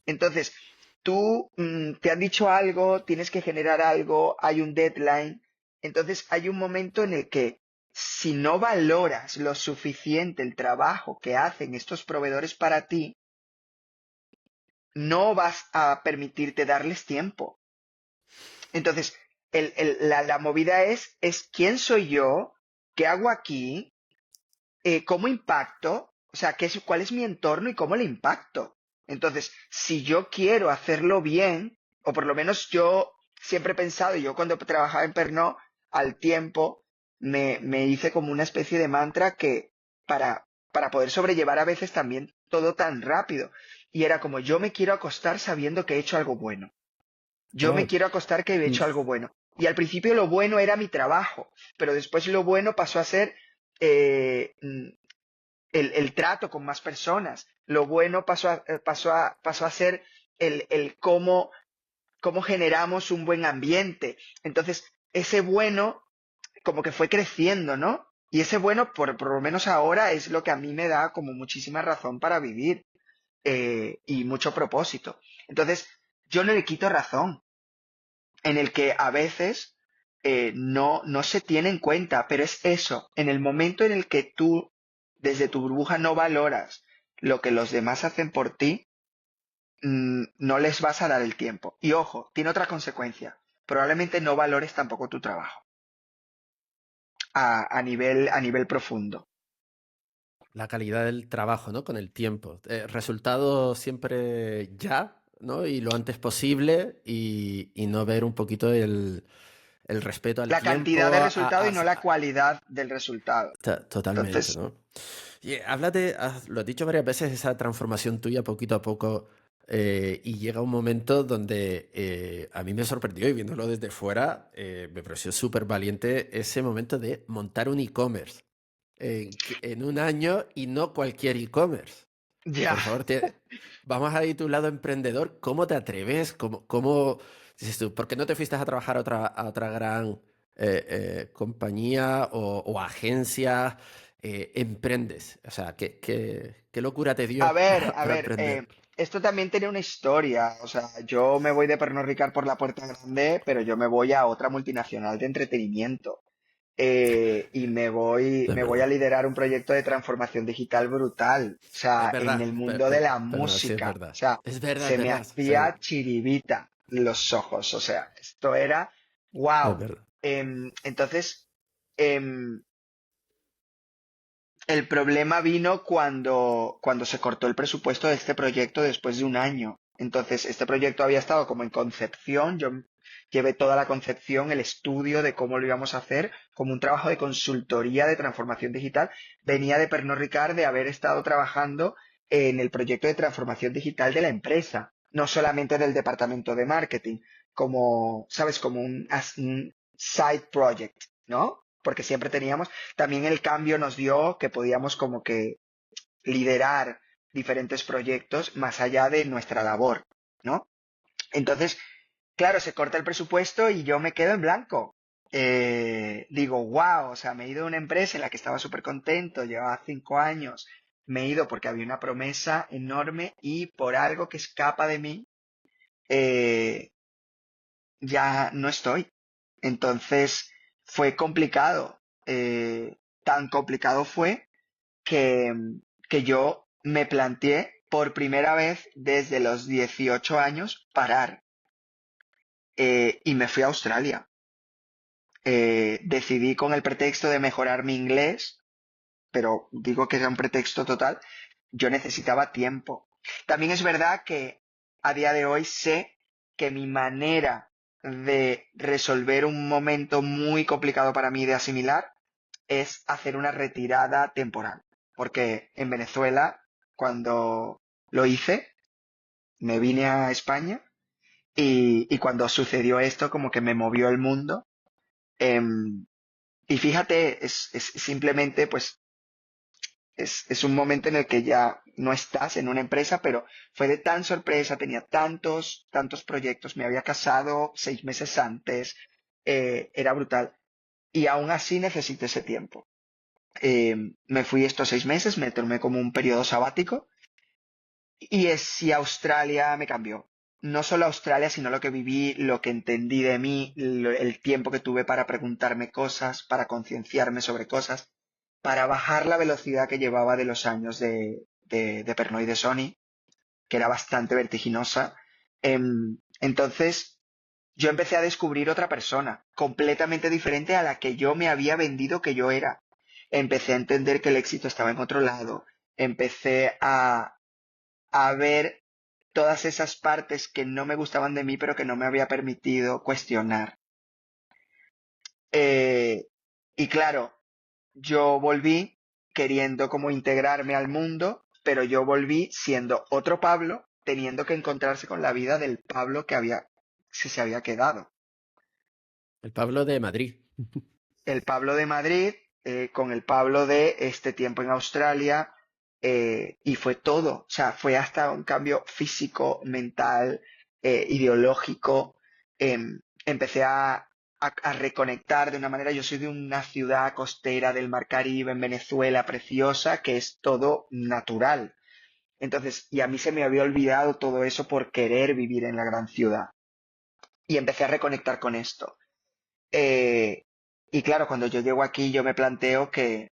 Entonces, tú te han dicho algo, tienes que generar algo, hay un deadline. Entonces, hay un momento en el que si no valoras lo suficiente el trabajo que hacen estos proveedores para ti, no vas a permitirte darles tiempo. Entonces, la movida es quién soy yo, qué hago aquí, cómo impacto, o sea, cuál es mi entorno y cómo le impacto. Entonces, si yo quiero hacerlo bien, o por lo menos yo siempre he pensado, yo cuando trabajaba en Pernod, al tiempo, me hice como una especie de mantra que para poder sobrellevar a veces también todo tan rápido. Y era como, yo me quiero acostar sabiendo que he hecho algo bueno. Yo me Oh, quiero acostar que he mm, hecho algo bueno. Y al principio lo bueno era mi trabajo, pero después lo bueno pasó a ser eh, mm, el trato con más personas. Lo bueno pasó a ser el cómo generamos un buen ambiente. Entonces, ese bueno como que fue creciendo, ¿no? Y ese bueno, por lo menos ahora, es lo que a mí me da como muchísima razón para vivir y mucho propósito. Entonces, yo no le quito razón en el que a veces no se tiene en cuenta, pero es eso, en el momento en el que tú desde tu burbuja no valoras lo que los demás hacen por ti, no les vas a dar el tiempo. Y ojo, tiene otra consecuencia, probablemente no valores tampoco tu trabajo a nivel profundo. la calidad del trabajo, ¿no? Con el tiempo. Resultado siempre ya, ¿no? Y lo antes posible y no ver un poquito el respeto al La cantidad tiempo. de resultado y no la cualidad del resultado. Totalmente, Entonces, ¿no? Y háblate, lo has dicho varias veces, esa transformación tuya poquito a poco, y llega un momento donde a mí me sorprendió y viéndolo desde fuera, me pareció súper valiente ese momento de montar un e-commerce en un año y no cualquier e-commerce. ya. Por favor, vamos a ir tu lado emprendedor. ¿Cómo te atreves? ¿Cómo dices tú? ¿Por qué no te fuiste a trabajar a otra gran compañía o agencia? Emprendes. O sea, ¿qué locura te A dio ver, para, a para ver, emprender? esto también tiene una historia. O sea, yo me voy de Pernod Ricard por la puerta grande, pero yo me voy a otra multinacional de entretenimiento. Y Es me voy a verdad. liderar un proyecto de transformación digital brutal. O Es sea, en verdad. el mundo de la Perdón, sí, es música. O verdad. sea, Es verdad, es se me verdad. Sí, hacía chiribita los ojos. O sea, esto era es wow. verdad. Entonces, em, el problema vino cuando se cortó el presupuesto de este proyecto después de un año. Entonces, este proyecto había estado como en concepción. Yo llevé toda la concepción, el estudio de cómo lo íbamos a hacer, como un trabajo de consultoría de transformación digital. Venía de Pernod Ricard de haber estado trabajando en el proyecto de transformación digital de la empresa, no solamente del departamento de marketing, como, ¿sabes? Como un side project, ¿no? Porque siempre teníamos también el cambio nos dio que podíamos como que liderar diferentes proyectos más allá de nuestra labor, ¿no? Entonces, claro, se corta el presupuesto y yo me quedo en blanco. Digo, wow, o sea, me he ido a una empresa en la que estaba súper contento, llevaba 5 años, me he ido porque había una promesa enorme y por algo que escapa de mí, eh, ya no estoy. Entonces, fue complicado. Tan complicado fue que, que yo me planteé por primera vez desde los 18 años parar y me fui a Australia. Decidí con el pretexto de mejorar mi inglés, pero digo que era un pretexto total, yo necesitaba tiempo. También es verdad que a día de hoy sé que mi manera de resolver un momento muy complicado para mí de asimilar es hacer una retirada temporal. Porque en Venezuela, cuando lo hice, me vine a España y cuando sucedió esto, como que me movió el mundo. Em, y fíjate, es simplemente, pues, es un momento en el que ya no estás en una empresa, pero fue de tan sorpresa, tenía tantos proyectos, me había casado 6 meses antes, era brutal. Y aún así necesito ese tiempo. Me fui estos 6 meses, me tomé como un periodo sabático y Australia me cambió. No solo Australia, sino lo que viví, lo que entendí de mí, el tiempo que tuve para preguntarme cosas, para concienciarme sobre cosas, para bajar la velocidad que llevaba de los años de Pernod de Sony, que era bastante vertiginosa. Entonces, yo empecé a descubrir otra persona, completamente diferente a la que yo me había vendido que yo era. Empecé a entender que el éxito estaba en otro lado. Empecé a ver todas esas partes que no me gustaban de mí, pero que no me había permitido cuestionar. Eh, y claro, yo volví queriendo como integrarme al mundo, pero yo volví siendo otro Pablo, teniendo que encontrarse con la vida del Pablo que se había quedado. El Pablo de Madrid. El Pablo de Madrid con el Pablo de este tiempo en Australia y fue todo, o sea, fue hasta un cambio físico, mental, ideológico. Empecé a reconectar de una manera, yo soy de una ciudad costera del Mar Caribe en Venezuela preciosa, que es todo natural. Entonces, y a mí se me había olvidado todo eso por querer vivir en la gran ciudad. Y empecé a reconectar con esto. Eh, y claro, cuando yo llego aquí, yo me planteo que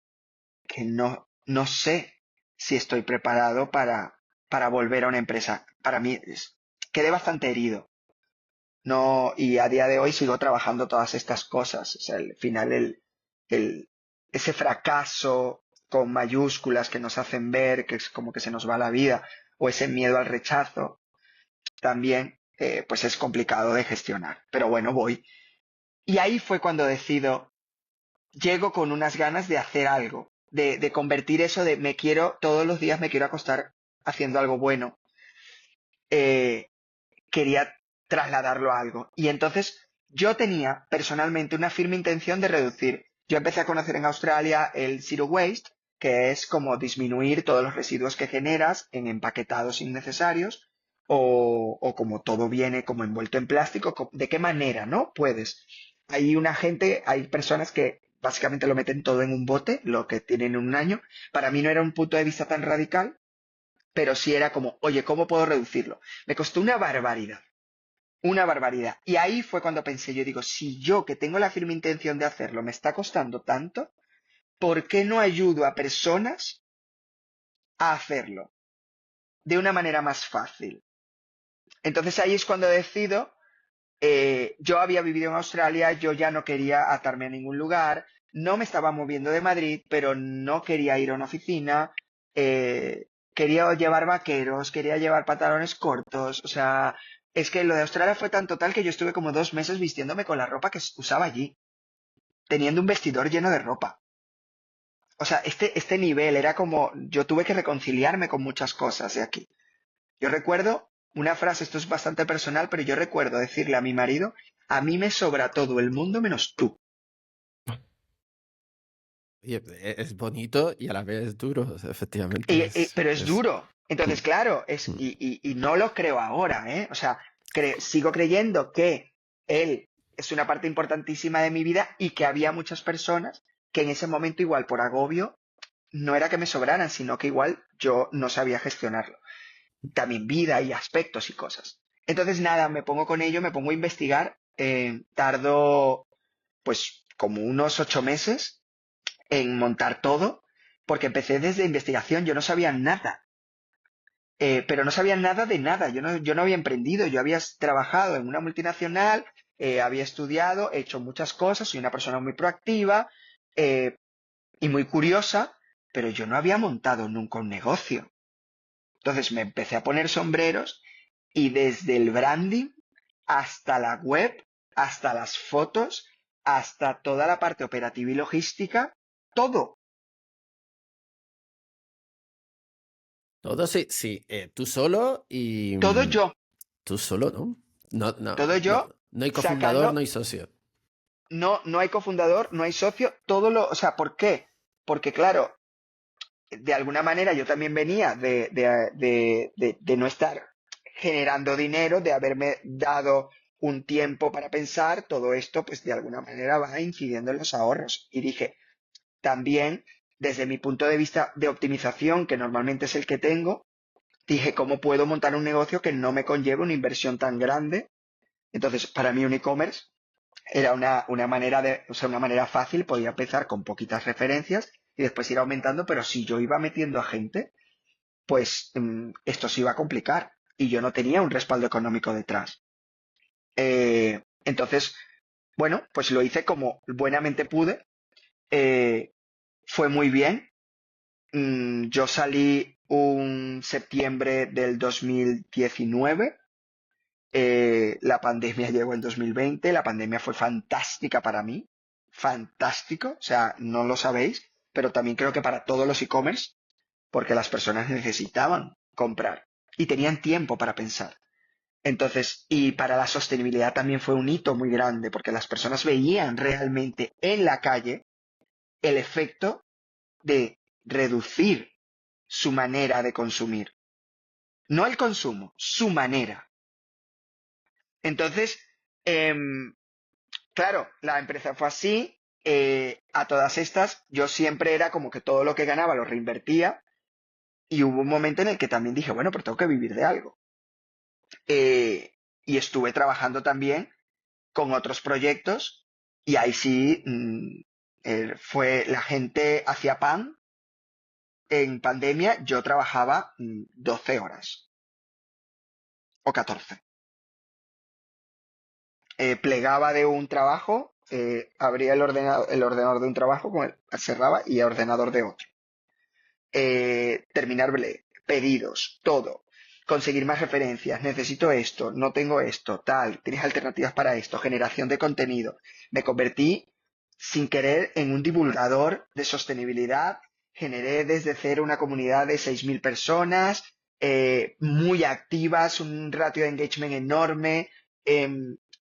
no sé si estoy preparado para volver a una empresa. Para mí, quedé bastante herido. No, y a día de hoy sigo trabajando todas estas cosas. O sea, al final, el, ese fracaso con mayúsculas que nos hacen ver que es como que se nos va la vida, o ese miedo al rechazo, también, pues es complicado de gestionar. Pero bueno, voy. Y ahí fue cuando decido llego con unas ganas de hacer algo, de convertir eso de todos los días me quiero acostar haciendo algo bueno. Eh, Quería trasladarlo a algo. Y entonces yo tenía personalmente una firme intención de reducir. Yo empecé a conocer en Australia el Zero Waste, que es como disminuir todos los residuos que generas en empaquetados innecesarios o como todo viene como envuelto en plástico, ¿de qué manera, no? Puedes. Hay personas que básicamente lo meten todo en un bote, lo que tienen en un año. Para mí no era un punto de vista tan radical, pero sí era como, oye, ¿cómo puedo reducirlo? Me costó una barbaridad. Una barbaridad. Y ahí fue cuando pensé, yo digo, si yo que tengo la firme intención de hacerlo me está costando tanto, ¿por qué no ayudo a personas a hacerlo de una manera más fácil? Entonces ahí es cuando decido, yo había vivido en Australia, yo ya no quería atarme a ningún lugar, no me estaba moviendo de Madrid, pero no quería ir a una oficina, quería llevar vaqueros, quería llevar pantalones cortos, o sea, es que lo de Australia fue tan total que yo estuve como 2 meses vistiéndome con la ropa que usaba allí, teniendo un vestidor lleno de ropa. O sea, este nivel era como, yo tuve que reconciliarme con muchas cosas de aquí. Yo recuerdo una frase, esto es bastante personal, pero yo recuerdo decirle a mi marido, a mí me sobra todo el mundo menos tú. Oye, es bonito y a la vez duro, efectivamente. Pero es duro. Mm, Entonces, claro, mm. y no lo creo ahora, ¿eh? O sea, sigo creyendo que él es una parte importantísima de mi vida y que había muchas personas que en ese momento igual por agobio no era que me sobraran, sino que igual yo no sabía gestionarlo. También vida y aspectos y cosas. Entonces, nada, me pongo con ello, me pongo a investigar. Tardo, pues, como unos 8 meses en montar todo, porque empecé desde investigación, yo no sabía nada. Pero no sabía nada de nada, yo no había emprendido, yo había trabajado en una multinacional, había estudiado, he hecho muchas cosas, soy una persona muy proactiva eh, y muy curiosa, pero yo no había montado nunca un negocio. Entonces me empecé a poner sombreros y desde el branding hasta la web, hasta las fotos, hasta toda la parte operativa y logística, todo, Todo sí, sí. Tú solo y todo yo, tú solo, ¿no? No, no, todo no, yo no hay cofundador, sacando, no hay socio. no hay cofundador, no hay socio, o sea, ¿por qué? Porque claro, de alguna manera yo también venía de no estar generando dinero, de haberme dado un tiempo para pensar, todo esto pues de alguna manera va incidiendo en los ahorros. Y dije, también desde mi punto de vista de optimización, que normalmente es el que tengo, dije, ¿cómo puedo montar un negocio que no me conlleve una inversión tan grande? Entonces, para mí un e-commerce era una manera una manera fácil, podía empezar con poquitas referencias y después ir aumentando, pero si yo iba metiendo a gente, pues esto se iba a complicar y yo no tenía un respaldo económico detrás. Entonces, bueno, pues lo hice como buenamente pude. Fue muy bien. Yo salí un septiembre del 2019. La pandemia llegó en 2020. La pandemia fue fantástica para mí. Fantástico. O sea, no lo sabéis, pero también creo que para todos los e-commerce, porque las personas necesitaban comprar y tenían tiempo para pensar. Entonces, y para la sostenibilidad también fue un hito muy grande, porque las personas veían realmente en la calle el efecto de reducir su manera de consumir. No el consumo, su manera. Entonces, claro, la empresa fue así. A todas estas, yo siempre era como que todo lo que ganaba lo reinvertía. Y hubo un momento en el que también dije, bueno, pero tengo que vivir de algo. Y estuve trabajando también con otros proyectos. Y ahí sí, fue la gente hacía pan. En pandemia yo trabajaba 12 horas o 14. Plegaba de un trabajo, abría el ordenador de un trabajo, cerraba y el ordenador de otro. Terminar pedidos, todo. Conseguir más referencias, necesito esto, no tengo esto, tal, tienes alternativas para esto, generación de contenido. Me convertí sin querer en un divulgador de sostenibilidad. Generé desde cero una comunidad de 6.000 personas, muy activas, un ratio de engagement enorme,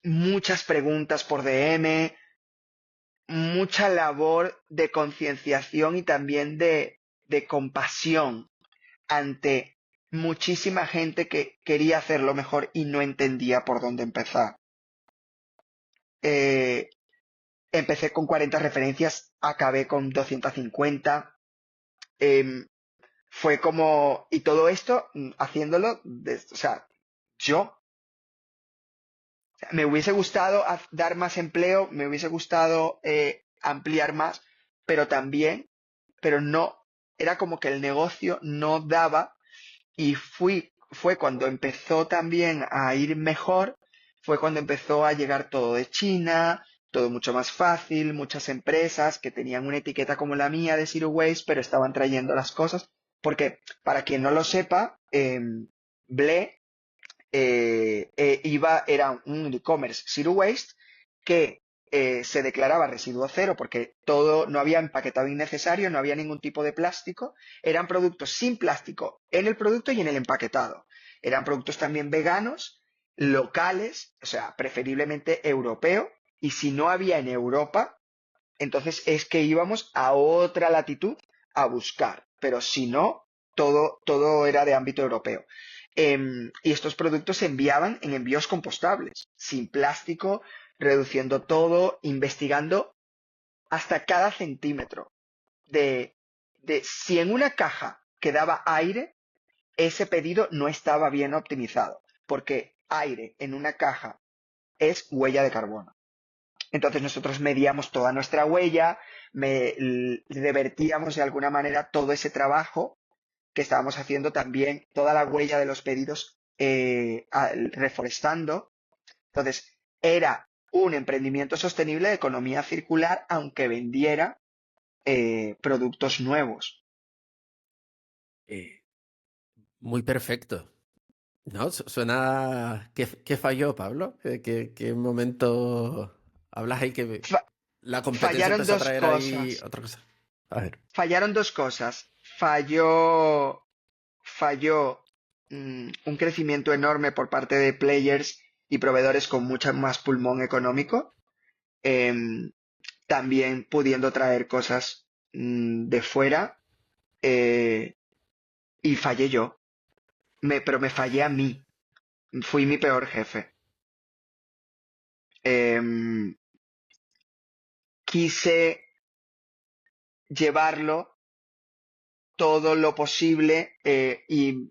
muchas preguntas por DM, mucha labor de concienciación y también de compasión ante muchísima gente que quería hacerlo mejor y no entendía por dónde empezar. Empecé con 40 referencias, acabé con 250. Fue como, y todo esto haciéndolo, o sea, yo. Me hubiese gustado dar más empleo, me hubiese gustado ampliar más, pero no, era como que el negocio no daba y fue cuando empezó también a ir mejor, fue cuando empezó a llegar todo de China, todo mucho más fácil, muchas empresas que tenían una etiqueta como la mía de Zero Waste, pero estaban trayendo las cosas, porque para quien no lo sepa, Ble era un e-commerce Zero Waste que se declaraba residuo cero porque no había empaquetado innecesario, no había ningún tipo de plástico, eran productos sin plástico en el producto y en el empaquetado. Eran productos también veganos, locales, o sea, preferiblemente europeo, y si no había en Europa, entonces es que íbamos a otra latitud a buscar, pero si no, todo era de ámbito europeo. Y estos productos se enviaban en envíos compostables, sin plástico, reduciendo todo, investigando hasta cada centímetro de si en una caja quedaba aire, ese pedido no estaba bien optimizado, porque aire en una caja es huella de carbono. Entonces nosotros medíamos toda nuestra huella, revertíamos de alguna manera todo ese trabajo que estábamos haciendo también, toda la huella de los pedidos reforestando. Entonces, era un emprendimiento sostenible de economía circular, aunque vendiera productos nuevos. Muy perfecto. ¿No? Suena. ¿Qué falló, Pablo? ¿Qué momento hablas ahí que Fa- la competencia fallaron empezó a dos traer ahí cosas. otra cosa? A ver. Fallaron dos cosas. Falló un crecimiento enorme por parte de players y proveedores con mucho más pulmón económico, también pudiendo traer cosas de fuera, y fallé yo, pero me fallé a mí, fui mi peor jefe. Quise llevarlo todo lo posible y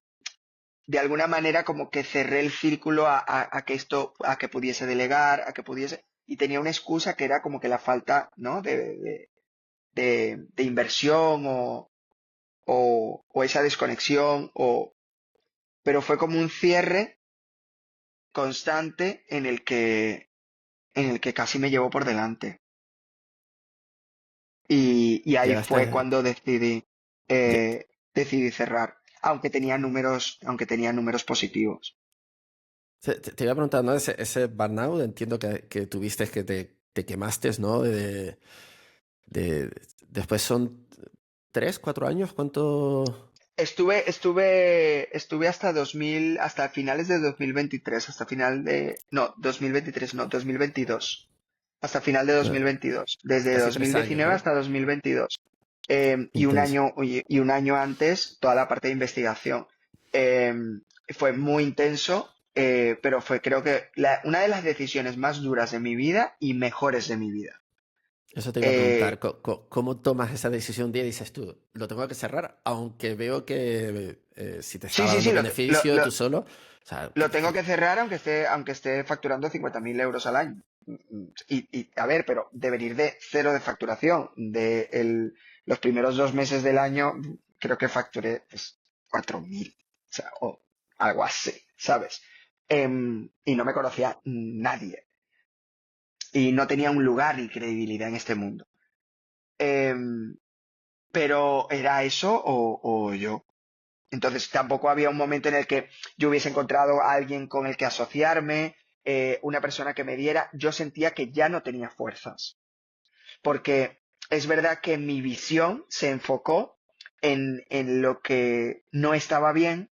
de alguna manera como que cerré el círculo a que a que pudiese delegar, a que pudiese, y tenía una excusa que era como que la falta, ¿no? De inversión o esa desconexión, pero fue como un cierre constante en el que casi me llevó por delante. Y ahí fue Llegaste. cuando lle- decidí cerrar, aunque tenía números positivos. te iba a preguntar, ¿no? Ese burnout, entiendo que tuviste que te quemaste, ¿no? De- después son 3, 4 años, ¿cuánto? Estuve hasta finales de 2023, no, 2023, no, 2022, hasta final de eh, 2022, desde Casi 3 años, 2019 ¿no? hasta 2022. Intenso. Y un año antes, toda la parte de investigación. Fue muy intenso, pero fue creo que una de las decisiones más duras de mi vida y mejores de mi vida. Eso te iba a preguntar, Eh, ¿cómo tomas esa decisión un día y dices tú, lo tengo que cerrar, aunque veo que si te sí, estaba sí, dando sí, beneficio tú solo? O sea, lo tengo que cerrar aunque esté facturando 50.000 euros al año. A ver, pero de venir de cero de facturación, los primeros 2 meses del año, creo que facturé pues, 4.000, o sea, o algo así, ¿sabes? Y no me conocía nadie. Y no tenía un lugar ni credibilidad en este mundo. Em, pero era eso o yo. Entonces tampoco había un momento en el que yo hubiese encontrado a alguien con el que asociarme, una persona que me diera. Yo sentía que ya no tenía fuerzas, porque es verdad que mi visión se enfocó en lo que no estaba bien,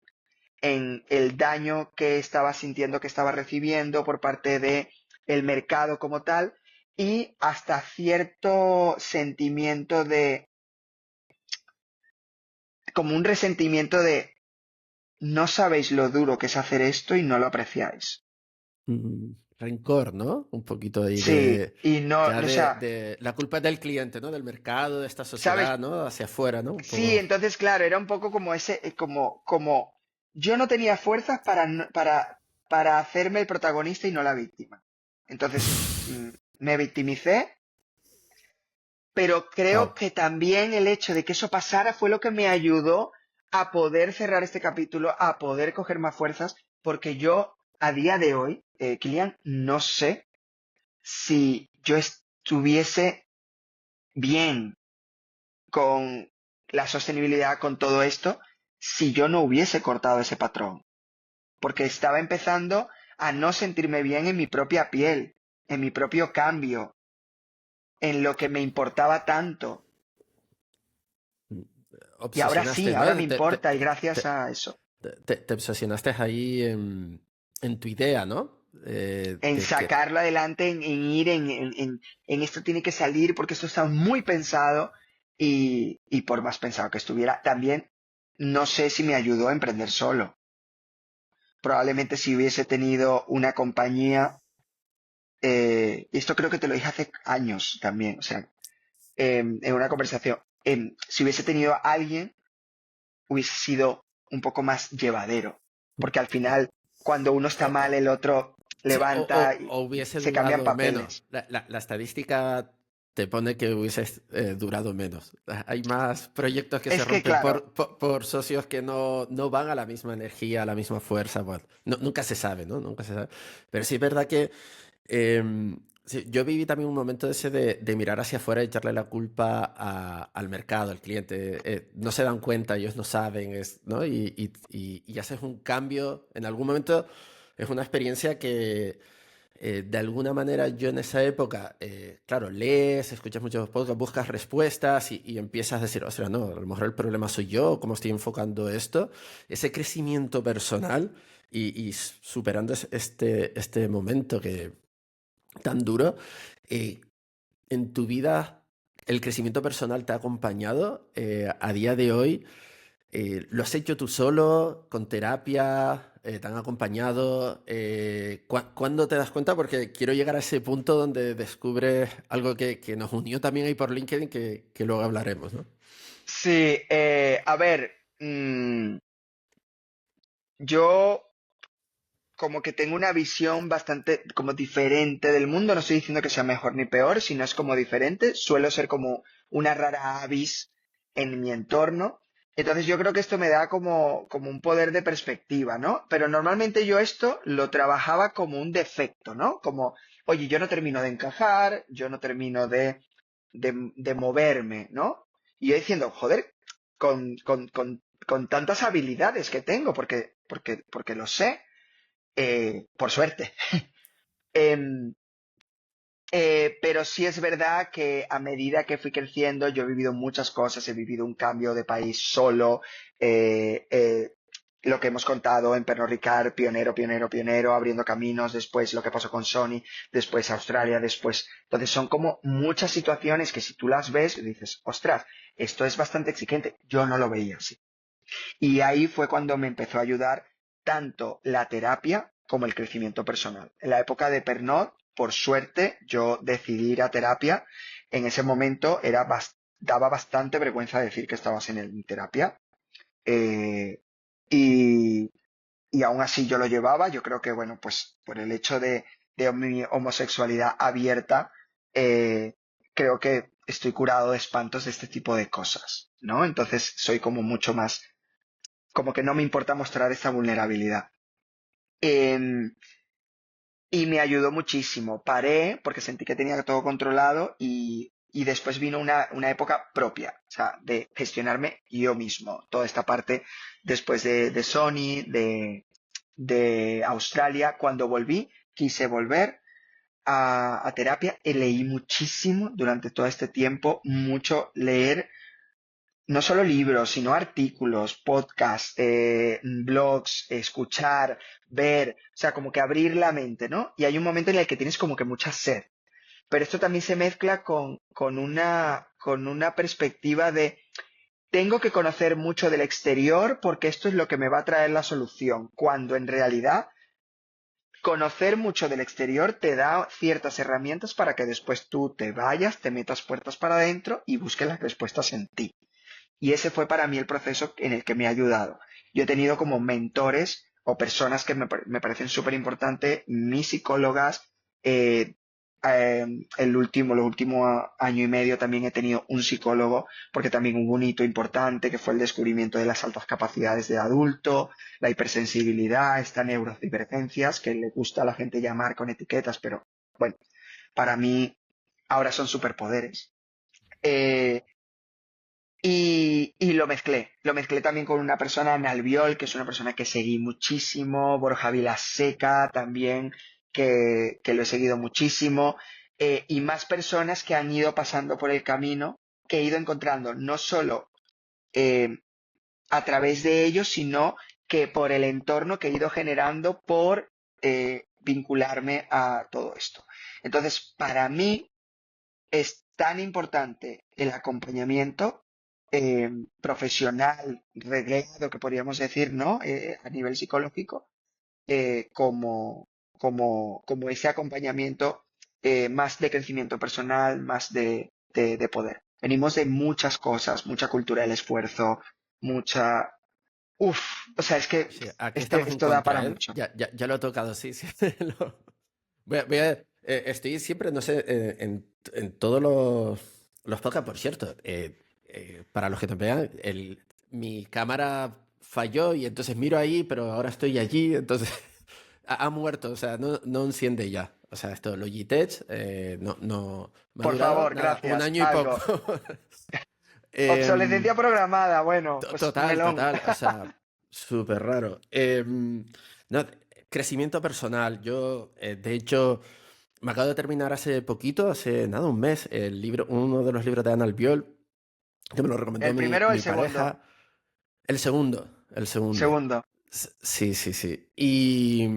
en el daño que estaba sintiendo que estaba recibiendo por parte de el mercado como tal y hasta cierto sentimiento como un resentimiento de no sabéis lo duro que es hacer esto y no lo apreciáis. rencor, ¿no? Un poquito ahí Sí, de, y no, ya o sea, de la culpa es del cliente, ¿no? Del mercado, de esta ¿sabes? sociedad, ¿no? Hacia afuera, ¿no? Un Sí, poco. entonces, claro, era un poco como como yo no tenía fuerzas para hacerme el protagonista y no la víctima. Entonces, me victimicé, pero creo Wow. que también el hecho de que eso pasara fue lo que me ayudó a poder cerrar este capítulo, a poder coger más fuerzas, porque yo, a día de hoy, Kilian, no sé si yo estuviese bien con la sostenibilidad, con todo esto, si yo no hubiese cortado ese patrón. Porque estaba empezando a no sentirme bien en mi propia piel, en mi propio cambio, en lo que me importaba tanto. Y ahora sí, Obsesionaste, ahora me ¿no? importa y gracias Te- a eso. te obsesionaste ahí en tu idea, ¿no? En De que sacarlo adelante, en ir en esto tiene que salir porque esto está muy pensado y por más pensado que estuviera, también no sé si me ayudó a emprender solo. Probablemente si hubiese tenido una compañía, y esto creo que te lo dije hace años también, o sea, en una conversación, si hubiese tenido a alguien, hubiese sido un poco más llevadero, porque al final, cuando uno está o- mal, o- el otro sí, levanta y o hubiese se cambian durado menos. papeles. La estadística te pone que hubiese durado menos. Hay más proyectos que se Es que, rompen claro, por socios que no van a la misma energía, a la misma fuerza. Bueno, nunca se sabe, ¿no? Nunca se sabe. Pero sí es verdad que sí, yo viví también un momento ese de mirar hacia afuera y echarle la culpa al mercado, al cliente. No se dan cuenta, ellos no saben, ¿no? Y haces un cambio. En algún momento es una experiencia que de alguna manera yo en esa época, claro, lees, escuchas muchos podcasts, buscas respuestas y empiezas a decir, ostras, no, a lo mejor el problema soy yo, cómo estoy enfocando esto. Ese crecimiento personal y superando este momento que tan duro, eh, en tu vida el crecimiento personal te ha acompañado a día de hoy. ¿Lo has hecho tú solo, con terapia? ¿Te han acompañado? ¿Cuándo te das cuenta? Porque quiero llegar a ese punto donde descubres algo que nos unió también ahí por LinkedIn, que luego hablaremos, ¿no? Sí, a ver, yo como que tengo una visión bastante como diferente del mundo. No estoy diciendo que sea mejor ni peor, sino es como diferente. Suelo ser como una rara avis en mi entorno. Entonces yo creo que esto me da como un poder de perspectiva, ¿no? Pero normalmente yo esto lo trabajaba como un defecto, ¿no? Como, oye, yo no termino de encajar, yo no termino de moverme, ¿no? Y yo diciendo, joder, con tantas habilidades que tengo, porque lo sé, por suerte. Em, pero sí es verdad que a medida que fui creciendo, yo he vivido muchas cosas, he vivido un cambio de país solo, eh, eh, lo que hemos contado en Pernod Ricard, pionero, pionero, pionero, abriendo caminos, después lo que pasó con Sony, después Australia, después. Entonces son como muchas situaciones que si tú las ves, dices, ostras, esto es bastante exigente. Yo no lo veía así. Y ahí fue cuando me empezó a ayudar tanto la terapia como el crecimiento personal. En la época de Pernod, por suerte, yo decidí ir a terapia. En ese momento daba bastante vergüenza decir que estabas en terapia. eh, y, y aún así yo lo llevaba. Yo creo que, bueno, pues por el hecho de mi homosexualidad abierta, eh, creo que estoy curado de espantos de este tipo de cosas, ¿no? Entonces soy como mucho más como que no me importa mostrar esa vulnerabilidad. Em, y me ayudó muchísimo. Paré porque sentí que tenía todo controlado y después vino una época propia, o sea, de gestionarme yo mismo. Toda esta parte después de Sony, de Australia, cuando volví, quise volver a terapia y leí muchísimo durante todo este tiempo, mucho leer no solo libros, sino artículos, podcasts, blogs, escuchar, ver, o sea, como que abrir la mente, ¿no? Y hay un momento en el que tienes como que mucha sed. Pero esto también se mezcla con una perspectiva de tengo que conocer mucho del exterior porque esto es lo que me va a traer la solución, cuando en realidad conocer mucho del exterior te da ciertas herramientas para que después tú te vayas, te metas puertas para adentro y busques las respuestas en ti. Y ese fue para mí el proceso en el que me ha ayudado. Yo he tenido como mentores o personas que me parecen súper importantes, mis psicólogas. eh, los últimos año y medio también he tenido un psicólogo porque también hubo un hito importante que fue el descubrimiento de las altas capacidades de adulto, la hipersensibilidad, estas neurodivergencias que le gusta a la gente llamar con etiquetas, pero bueno, para mí ahora son superpoderes. Eh, y lo mezclé también con una persona en Albiol, que es una persona que seguí muchísimo, Borja Vilaseca también, que lo he seguido muchísimo, y más personas que han ido pasando por el camino, que he ido encontrando no solo eh, a través de ellos, sino que por el entorno que he ido generando por vincularme a todo esto. Entonces, para mí, es tan importante el acompañamiento profesional, reglado, que podríamos decir, ¿no? A nivel psicológico, como ese acompañamiento más de crecimiento personal, más de poder. Venimos de muchas cosas, mucha cultura del esfuerzo, mucha... Uf, o sea, es que Sí, aquí estamos en esto da para contra, ¿eh? mucho. Ya lo he tocado, sí, sí. Estoy siempre, no sé, en todos los podcasts, por cierto. Para los que te vean, mi cámara falló y entonces miro ahí, pero ahora estoy allí, entonces ha muerto, o sea, no enciende ya. O sea, esto, Logitech, no, me ha Por durado favor, nada, un gracias. año y poco. Algo. Em, Obsolescencia programada, bueno, pues Total, melón. total, o sea, súper raro. No, crecimiento personal. Yo, de hecho, me acabo de terminar hace poquito, hace nada, un mes, uno de los libros de Ana Albiol, que me lo recomendó ¿El mi, primero o el mi segundo? pareja. El segundo, el segundo. Segundo. Sí, sí, sí. Y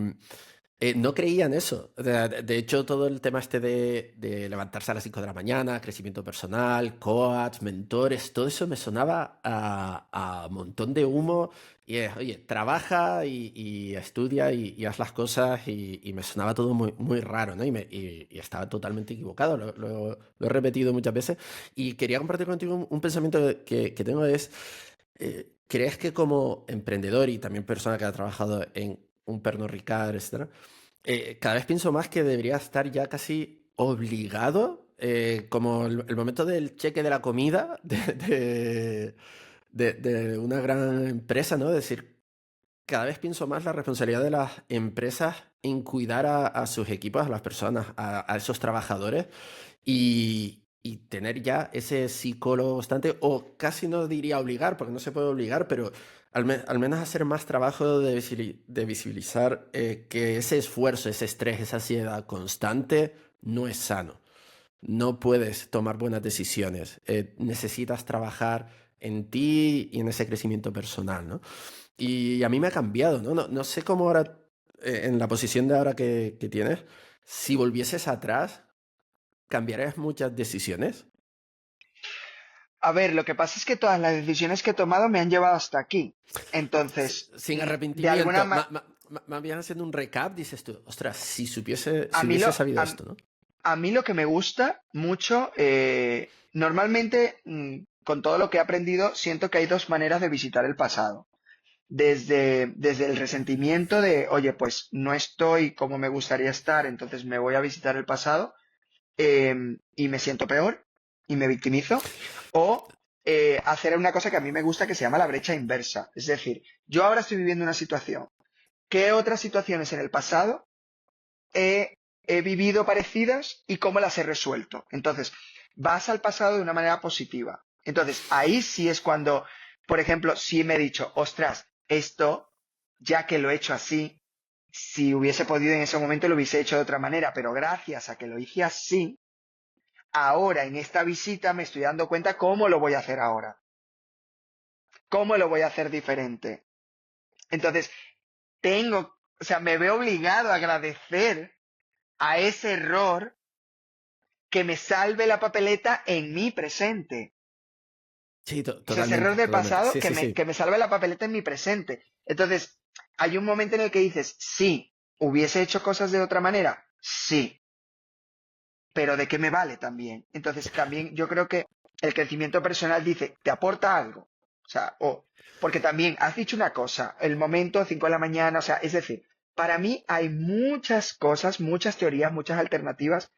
No creía en eso. De hecho, todo el tema este de levantarse a las 5 de la mañana, crecimiento personal, coach, mentores, todo eso me sonaba a montón de humo. Y es, oye, trabaja y estudia y haz las cosas y me sonaba todo muy, muy raro, ¿no? Y estaba totalmente equivocado, lo he repetido muchas veces. Y quería compartir contigo un pensamiento que tengo es, ¿crees que como emprendedor y también persona que ha trabajado en un Pernod Ricard, etcétera, cada vez pienso más que debería estar ya casi obligado, como el momento del cheque de la comida de una gran empresa, ¿no? Es decir, cada vez pienso más la responsabilidad de las empresas en cuidar a sus equipos, a las personas, a esos trabajadores y tener ya ese psicólogo constante, o casi no diría obligar, porque no se puede obligar, pero al menos hacer más trabajo de visibilizar que ese esfuerzo, ese estrés, esa ansiedad constante no es sano. No puedes tomar buenas decisiones. Necesitas trabajar en ti y en ese crecimiento personal, ¿no? Y a mí me ha cambiado, ¿no? No sé cómo ahora, en la posición de ahora que tienes, si volvieses atrás, ¿cambiarías muchas decisiones? A ver, lo que pasa es que todas las decisiones que he tomado me han llevado hasta aquí. Entonces, Sin de alguna arrepentimiento. manera, Más bien haciendo un recap, dices tú, ostras, a si mí hubiese lo, sabido a, esto, ¿no? a mí lo que me gusta mucho, normalmente, con todo lo que he aprendido, siento que hay dos maneras de visitar el pasado. Desde el resentimiento de, oye, pues no estoy como me gustaría estar, entonces me voy a visitar el pasado, y me siento peor y me victimizo, o hacer una cosa que a mí me gusta que se llama la brecha inversa. Es decir, yo ahora estoy viviendo una situación. ¿Qué otras situaciones en el pasado he vivido parecidas y cómo las he resuelto? Entonces, vas al pasado de una manera positiva. Entonces, ahí sí es cuando, por ejemplo, sí me he dicho, ostras, esto, ya que lo he hecho así, si hubiese podido en ese momento lo hubiese hecho de otra manera, pero gracias a que lo hice así, ahora en esta visita me estoy dando cuenta cómo lo voy a hacer ahora, cómo lo voy a hacer diferente. Entonces, o sea, me veo obligado a agradecer a ese error que me salve la papeleta en mi presente. Sí, O sea, ese error totalmente, del totalmente. pasado Sí, sí, sí. que me salve la papeleta en mi presente. Entonces, hay un momento en el que dices, sí, ¿hubiese hecho cosas de otra manera? Sí, pero ¿de qué me vale también? Entonces, también yo creo que el crecimiento personal dice, ¿te aporta algo? O sea, porque también has dicho una cosa, el momento 5 de la mañana, o sea, es decir, para mí hay muchas cosas, muchas teorías, muchas alternativas,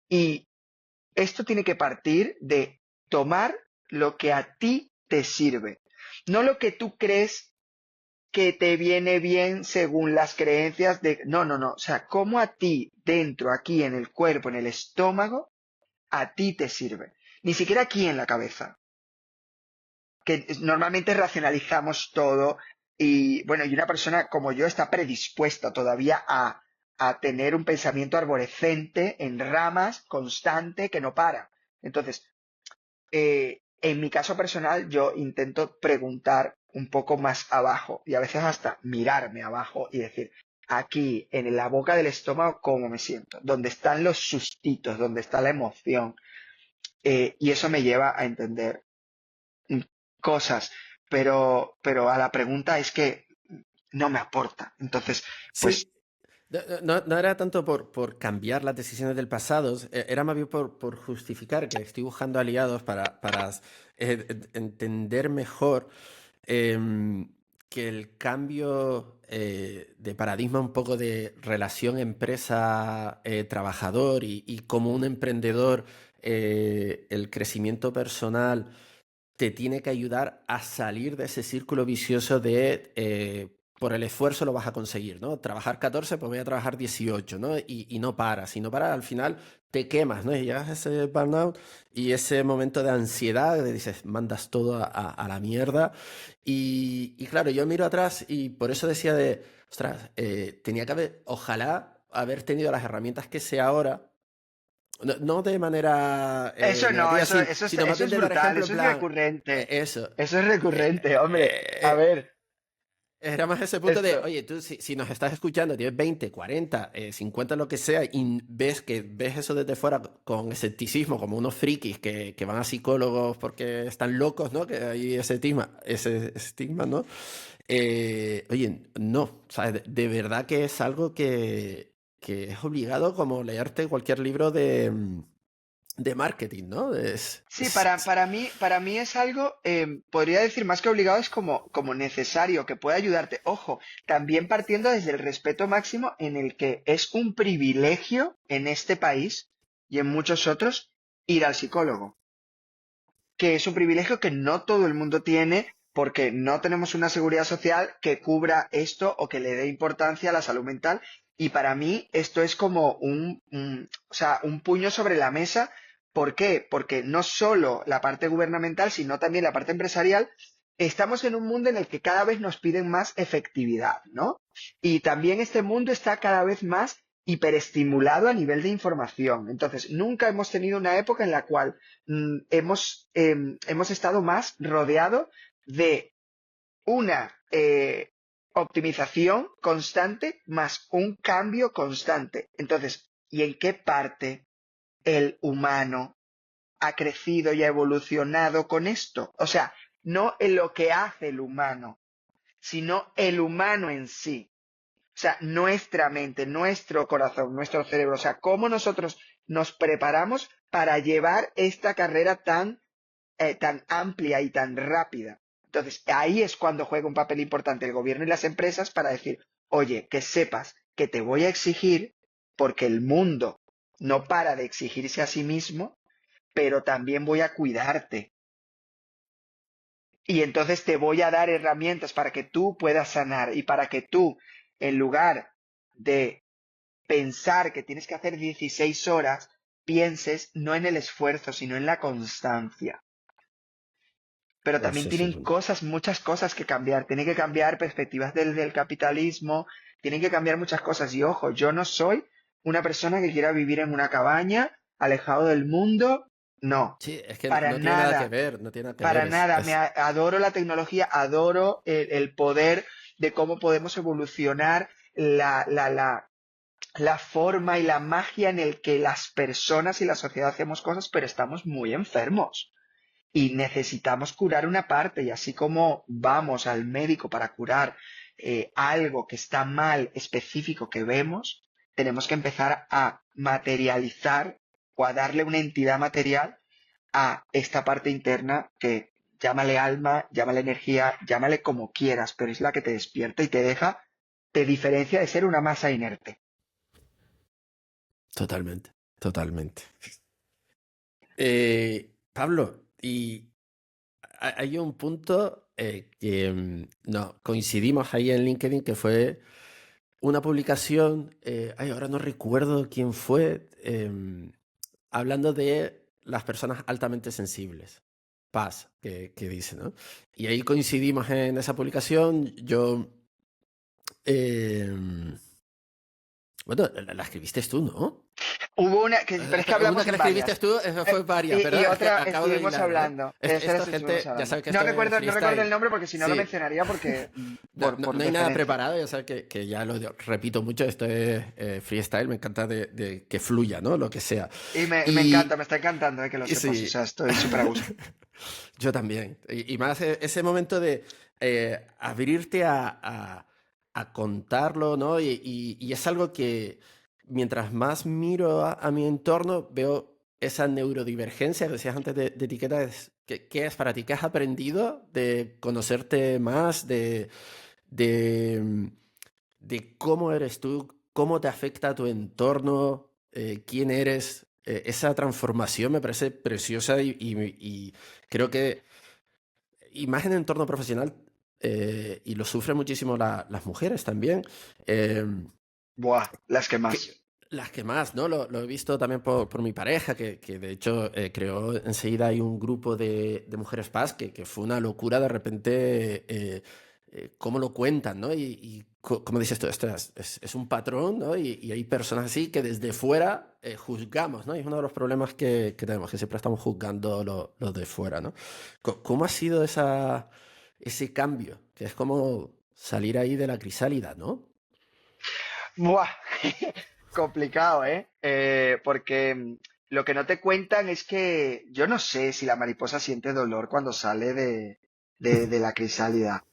y esto tiene que partir de tomar lo que a ti te sirve, no lo que tú crees que te viene bien según las creencias de... No, no, no. O sea, cómo a ti, dentro, aquí, en el cuerpo, en el estómago, a ti te sirve. Ni siquiera aquí en la cabeza. Que normalmente racionalizamos todo y, bueno, y una persona como yo está predispuesta todavía a tener un pensamiento arborescente en ramas, constante, que no para. Entonces, en mi caso personal, yo intento preguntar un poco más abajo y a veces hasta mirarme abajo y decir, aquí, en la boca del estómago, ¿cómo me siento? ¿Dónde están los sustitos? ¿Dónde está la emoción? Y eso me lleva a entender mm, cosas, pero a la pregunta es que no me aporta. Entonces, pues Sí, no era tanto por cambiar las decisiones del pasado, era más bien por justificar que estoy buscando aliados para entender mejor em, que el cambio de paradigma un poco de relación empresa-trabajador y como un emprendedor, el crecimiento personal te tiene que ayudar a salir de ese círculo vicioso de por el esfuerzo lo vas a conseguir, ¿no? Trabajar 14, pues voy a trabajar 18, ¿no? Y no paras, y no paras, al final te quemas, ¿no? Y llegas a ese burnout y ese momento de ansiedad, de dices, mandas todo a la mierda. Y claro, yo miro atrás y por eso decía de, ostras, tenía que haber, ojalá haber tenido las herramientas que sé ahora, no de manera eso no, negativa, sino más eso bien es de dar brutal, ejemplo, en eso es plan, recurrente. eso. Eso es eh, recurrente, hombre. A eh, ver. Era más ese punto de, Esto, oye, tú si nos estás escuchando, tienes 20, 40, 50, lo que sea, y ves eso desde fuera con escepticismo, como unos frikis que van a psicólogos porque están locos, ¿no? Que hay ese estigma, ¿no? Oye, no, o sea, de verdad que es algo que es obligado como leerte cualquier libro de marketing, ¿no? sí, para mí es algo, podría decir más que obligado, es como necesario, que puede ayudarte. Ojo, también partiendo desde el respeto máximo en el que es un privilegio en este país y en muchos otros ir al psicólogo, que es un privilegio que no todo el mundo tiene porque no tenemos una seguridad social que cubra esto o que le dé importancia a la salud mental. Y para mí esto es como o sea, un puño sobre la mesa. ¿Por qué? Porque no solo la parte gubernamental, sino también la parte empresarial, estamos en un mundo en el que cada vez nos piden más efectividad, ¿no? Y también este mundo está cada vez más hiperestimulado a nivel de información. Entonces, nunca hemos tenido una época en la cual hemos estado más rodeados de una optimización constante más un cambio constante. Entonces, ¿y en qué parte el humano ha crecido y ha evolucionado con esto? O sea, no en lo que hace el humano, sino el humano en sí. O sea, nuestra mente, nuestro corazón, nuestro cerebro, o sea, cómo nosotros nos preparamos para llevar esta carrera tan amplia y tan rápida. Entonces, ahí es cuando juega un papel importante el gobierno y las empresas para decir, oye, que sepas que te voy a exigir porque el mundo no para de exigirse a sí mismo, pero también voy a cuidarte. Y entonces te voy a dar herramientas para que tú puedas sanar y para que tú, en lugar de pensar que tienes que hacer 16 horas, pienses no en el esfuerzo, sino en la constancia. Pero también Ese es el tienen punto. muchas cosas que cambiar. Tienen que cambiar perspectivas del capitalismo, tienen que cambiar muchas cosas. Y ojo, yo no soy una persona que quiera vivir en una cabaña, alejado del mundo. No, Sí, es que para no tiene nada que nada, ver, no tiene nada que ver. para nada. Adoro la tecnología, adoro el poder de cómo podemos evolucionar la forma y la magia en el que las personas y la sociedad hacemos cosas, pero estamos muy enfermos y necesitamos curar una parte. Y así como vamos al médico para curar algo que está mal específico que vemos, tenemos que empezar a materializar o a darle una entidad material a esta parte interna que llámale alma, llámale energía, llámale como quieras, pero es la que te despierta y te diferencia de ser una masa inerte. Totalmente, totalmente. Pablo, y hay un punto que no, coincidimos ahí en LinkedIn, que fue una publicación, ahora no recuerdo quién fue, hablando de las personas altamente sensibles. Paz, que dice, ¿no? Y ahí coincidimos en esa publicación. Em, bueno, la escribiste tú, ¿no? Hubo pero es que Una hablamos que la en escribiste varias. tú, eso fue varias, pero Y es que otra acabo de estuvimos hilar, ¿eh? hablando. Esa Esto, estuvimos gente, ya hablando. sabes que esto es No recuerdo el freestyle. nombre porque si no lo Sí, mencionaría porque no, por no hay nada deferencia. preparado, ya sabes que ya lo repito mucho, esto es freestyle, me encanta de que fluya, ¿no? Lo que sea. Y me encanta, Y, me está encantando que lo y sepas. O sí, sea, estoy súper a gusto. yo también. Y más ese momento de abrirte a contarlo, ¿no? Y es algo que mientras más miro a mi entorno, veo esa neurodivergencia que decías antes de etiquetas. ¿Qué es para ti? ¿Qué has aprendido de conocerte más, de, mm, de cómo eres tú, cómo te afecta tu entorno, quién eres? Esa transformación me parece preciosa y creo que, y más en el entorno profesional, y lo sufren muchísimo las mujeres también. eh, Buah, las que que, más. las que más, ¿no? Lo he visto también por mi pareja, que de hecho creó enseguida hay un grupo de mujeres paz que fue una locura de repente cómo lo cuentan, ¿no? Y como dices esto es un patrón, ¿no? Y hay personas así que desde fuera juzgamos, ¿no? Y es uno de los problemas que tenemos, que siempre estamos juzgando los de fuera, ¿no? ¿Cómo ha sido ese cambio? Que es como salir ahí de la crisálida, ¿no? Buah, complicado, ¿eh? Porque lo que no te cuentan es que yo no sé si la mariposa siente dolor cuando sale de la crisálida.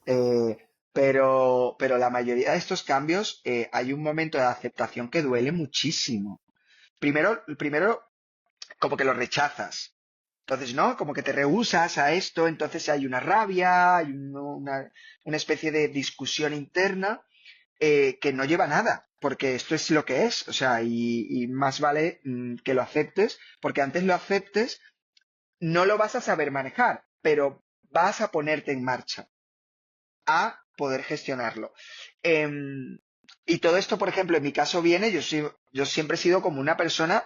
Pero la mayoría de estos cambios, hay un momento de aceptación que duele muchísimo. Primero, como que lo rechazas. Entonces, ¿no? Como que te rehusas a esto, entonces hay una rabia, hay una especie de discusión interna, que no lleva a nada, porque esto es lo que es, o sea, y más vale que lo aceptes, porque antes lo aceptes, no lo vas a saber manejar, pero vas a ponerte en marcha a poder gestionarlo. Em, y todo esto, por ejemplo, en mi caso viene, yo siempre he sido como una persona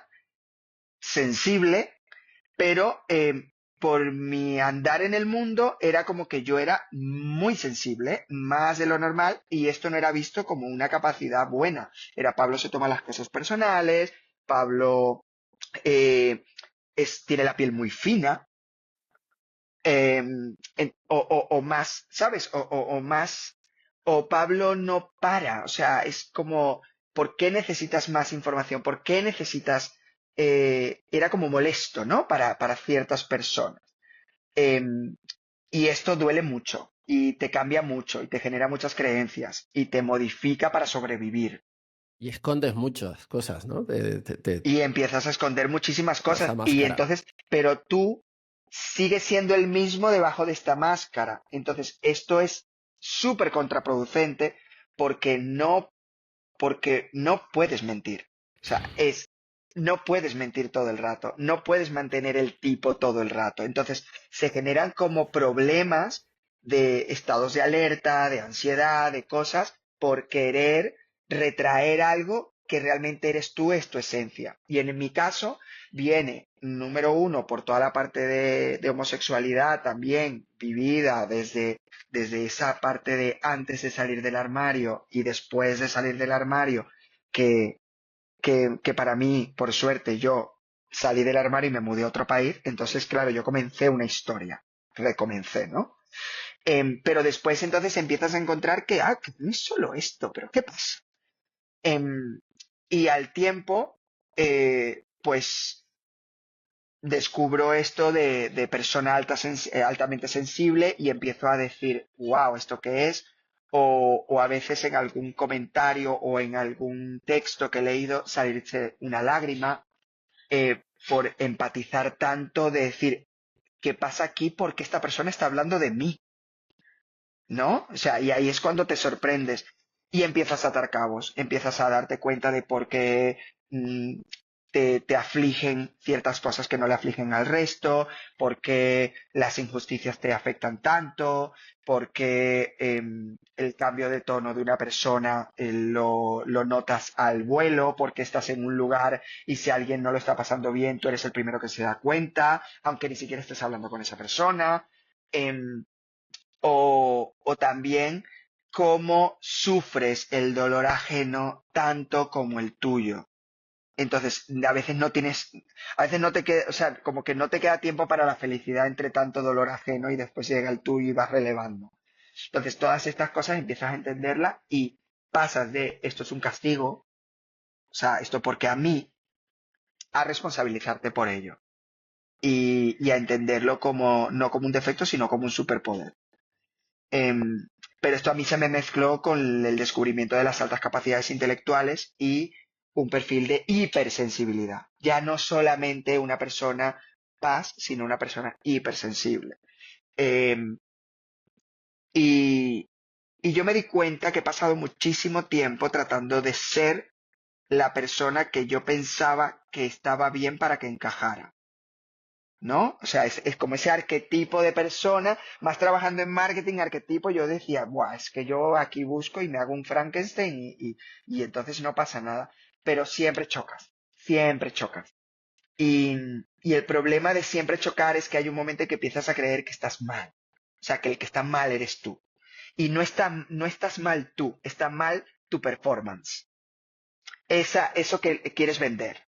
sensible, pero por mi andar en el mundo era como que yo era muy sensible, más de lo normal, y esto no era visto como una capacidad buena. Era Pablo se toma las cosas personales, Pablo eh, tiene la piel muy fina, o más, ¿sabes? O más, o Pablo no para, o sea, es como, ¿por qué necesitas más información? ¿Por qué necesitas... era como molesto, ¿no? Para ciertas personas. Em, y esto duele mucho, y te cambia mucho, y te genera muchas creencias, y te modifica para sobrevivir. Y escondes muchas cosas, ¿no? Y empiezas a esconder muchísimas Con esa cosas, y máscara. entonces, pero tú sigues siendo el mismo debajo de esta máscara. Entonces, esto es súper contraproducente porque no puedes mentir. O sea, no puedes mentir todo el rato, no puedes mantener el tipo todo el rato. Entonces, se generan como problemas de estados de alerta, de ansiedad, de cosas, por querer retraer algo que realmente eres tú, es tu esencia. Y en mi caso, viene, número uno, por toda la parte de homosexualidad también vivida desde esa parte de antes de salir del armario y después de salir del armario, que, que para mí, por suerte, yo salí del armario y me mudé a otro país, entonces, claro, yo comencé una historia, recomencé, ¿no? Pero después entonces empiezas a encontrar que no es solo esto, pero ¿qué pasa? Em, y al tiempo, pues descubro esto de persona altamente sensible y empiezo a decir, wow, ¿esto qué es? O a veces en algún comentario o en algún texto que he leído salirse una lágrima, por empatizar tanto de decir, ¿qué pasa aquí? Porque esta persona está hablando de mí, ¿no? O sea, y ahí es cuando te sorprendes y empiezas a atar cabos, empiezas a darte cuenta de por qué mm, te afligen ciertas cosas que no le afligen al resto, por qué las injusticias te afectan tanto, por qué el cambio de tono de una persona lo notas al vuelo, porque estás en un lugar y si alguien no lo está pasando bien, tú eres el primero que se da cuenta, aunque ni siquiera estés hablando con esa persona. Em, o también cómo sufres el dolor ajeno tanto como el tuyo. Entonces, a veces no te queda, o sea, como que no te queda tiempo para la felicidad entre tanto dolor ajeno y después llega el tuyo y vas relevando. Entonces, todas estas cosas empiezas a entenderlas y pasas de esto es un castigo, o sea, esto porque a mí, a responsabilizarte por ello y a entenderlo como, no como un defecto, sino como un superpoder. Em, pero esto a mí se me mezcló con el descubrimiento de las altas capacidades intelectuales y un perfil de hipersensibilidad. Ya no solamente una persona paz, sino una persona hipersensible. Em, y, y yo me di cuenta que he pasado muchísimo tiempo tratando de ser la persona que yo pensaba que estaba bien para que encajara. ¿No? O sea, es como ese arquetipo de persona, más trabajando en marketing, arquetipo, yo decía, buah, es que yo aquí busco y me hago un Frankenstein y entonces no pasa nada. Pero siempre chocas, siempre chocas. Y, y el problema de siempre chocar es que hay un momento en que empiezas a creer que estás mal. O sea, que el que está mal eres tú. Y no estás mal tú, está mal tu performance. Eso que quieres vender.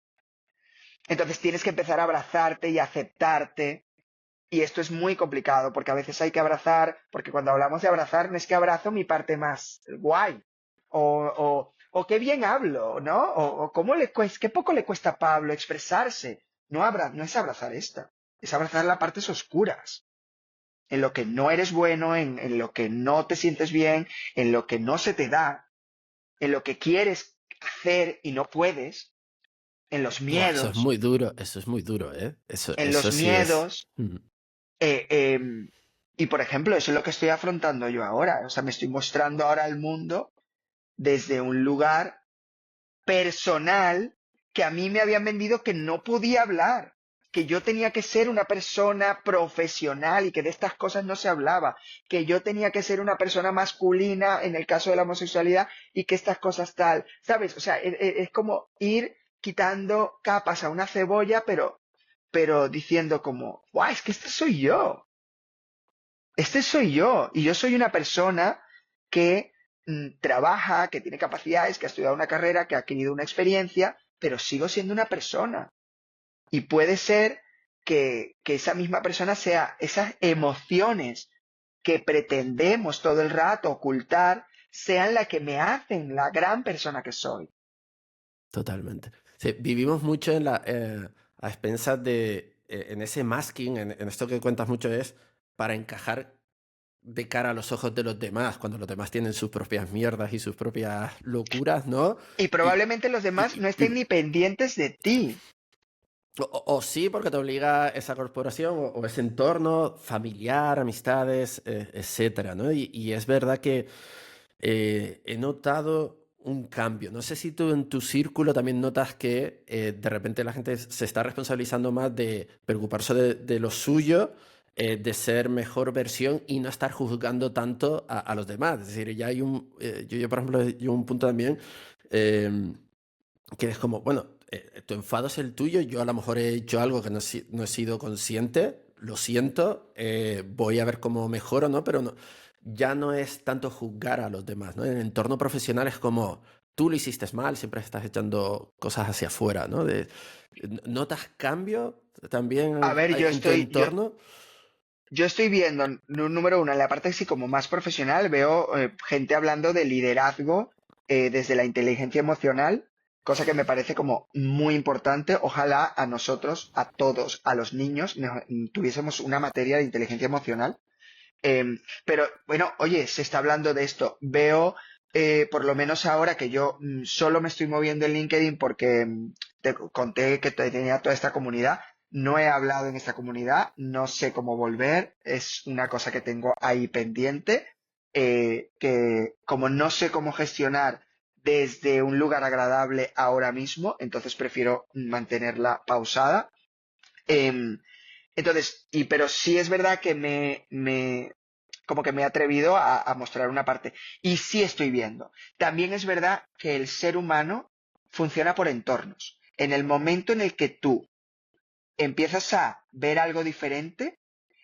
Entonces tienes que empezar a abrazarte y aceptarte Y esto es muy complicado porque a veces hay que abrazar, porque cuando hablamos de abrazar no es que abrazo mi parte más guay o qué bien hablo, ¿no? O cómo qué poco le cuesta a Pablo expresarse. No es abrazar esta, es abrazar las partes oscuras, en lo que no eres bueno, en lo que no te sientes bien, en lo que no se te da, en lo que quieres hacer y no puedes, en los Buah, miedos, eso es muy duro, ¿eh? en Eso los sí es. miedos. Eh, em, y por ejemplo, eso es lo que estoy afrontando yo ahora. O sea, me estoy mostrando ahora al mundo desde un lugar personal que a mí me habían vendido que no podía hablar, que yo tenía que ser una persona profesional y que de estas cosas no se hablaba, que yo tenía que ser una persona masculina en el caso de la homosexualidad y que estas cosas tal, ¿sabes? O sea, es como ir quitando capas a una cebolla, pero diciendo como, ¡guau! Es que este soy yo. Este soy yo. Y yo soy una persona que trabaja, que tiene capacidades, que ha estudiado una carrera, que ha adquirido una experiencia, pero sigo siendo una persona. Y puede ser que esa misma persona sea esas emociones que pretendemos todo el rato ocultar, sean las que me hacen la gran persona que soy. Totalmente. Sí, vivimos mucho a expensas en ese masking, en esto que cuentas mucho es para encajar de cara a los ojos de los demás, cuando los demás tienen sus propias mierdas y sus propias locuras, ¿no? Y Y, probablemente los demás y- no y- estén ni pendientes de ti. o sí, porque te obliga esa corporación o ese entorno familiar, amistades, etcétera, ¿no? Y es verdad que he notado un cambio. No sé si tú en tu círculo también notas que de repente la gente se está responsabilizando más de preocuparse de lo suyo, de ser mejor versión y no estar juzgando tanto a los demás. Es decir, ya hay yo, por ejemplo, yo un punto también eh, que es como, bueno, tu enfado es el tuyo, yo a lo mejor he hecho algo que no he sido consciente, lo siento, voy a ver cómo mejoro, ¿no? Pero ya no es tanto juzgar a los demás, ¿no? En el entorno profesional es como, tú lo hiciste mal, siempre estás echando cosas hacia afuera, ¿no? ¿Notas cambio A también ver, en tu entorno? yo estoy viendo, número uno, en la parte así como más profesional, veo gente hablando de liderazgo desde la inteligencia emocional, cosa que me parece como muy importante. Ojalá a nosotros, a todos, a los niños, tuviésemos una materia de inteligencia emocional. Pero bueno, oye, se está hablando de esto. Veo, por lo menos ahora que yo solo me estoy moviendo en LinkedIn porque te conté que tenía toda esta comunidad. No he hablado en esta comunidad, no sé cómo volver, es una cosa que tengo ahí pendiente, que como no sé cómo gestionar desde un lugar agradable ahora mismo, entonces prefiero mantenerla pausada. Em, entonces, pero sí es verdad que como que me he atrevido a mostrar una parte. Y sí estoy viendo. También es verdad que el ser humano funciona por entornos. En el momento en el que tú empiezas a ver algo diferente,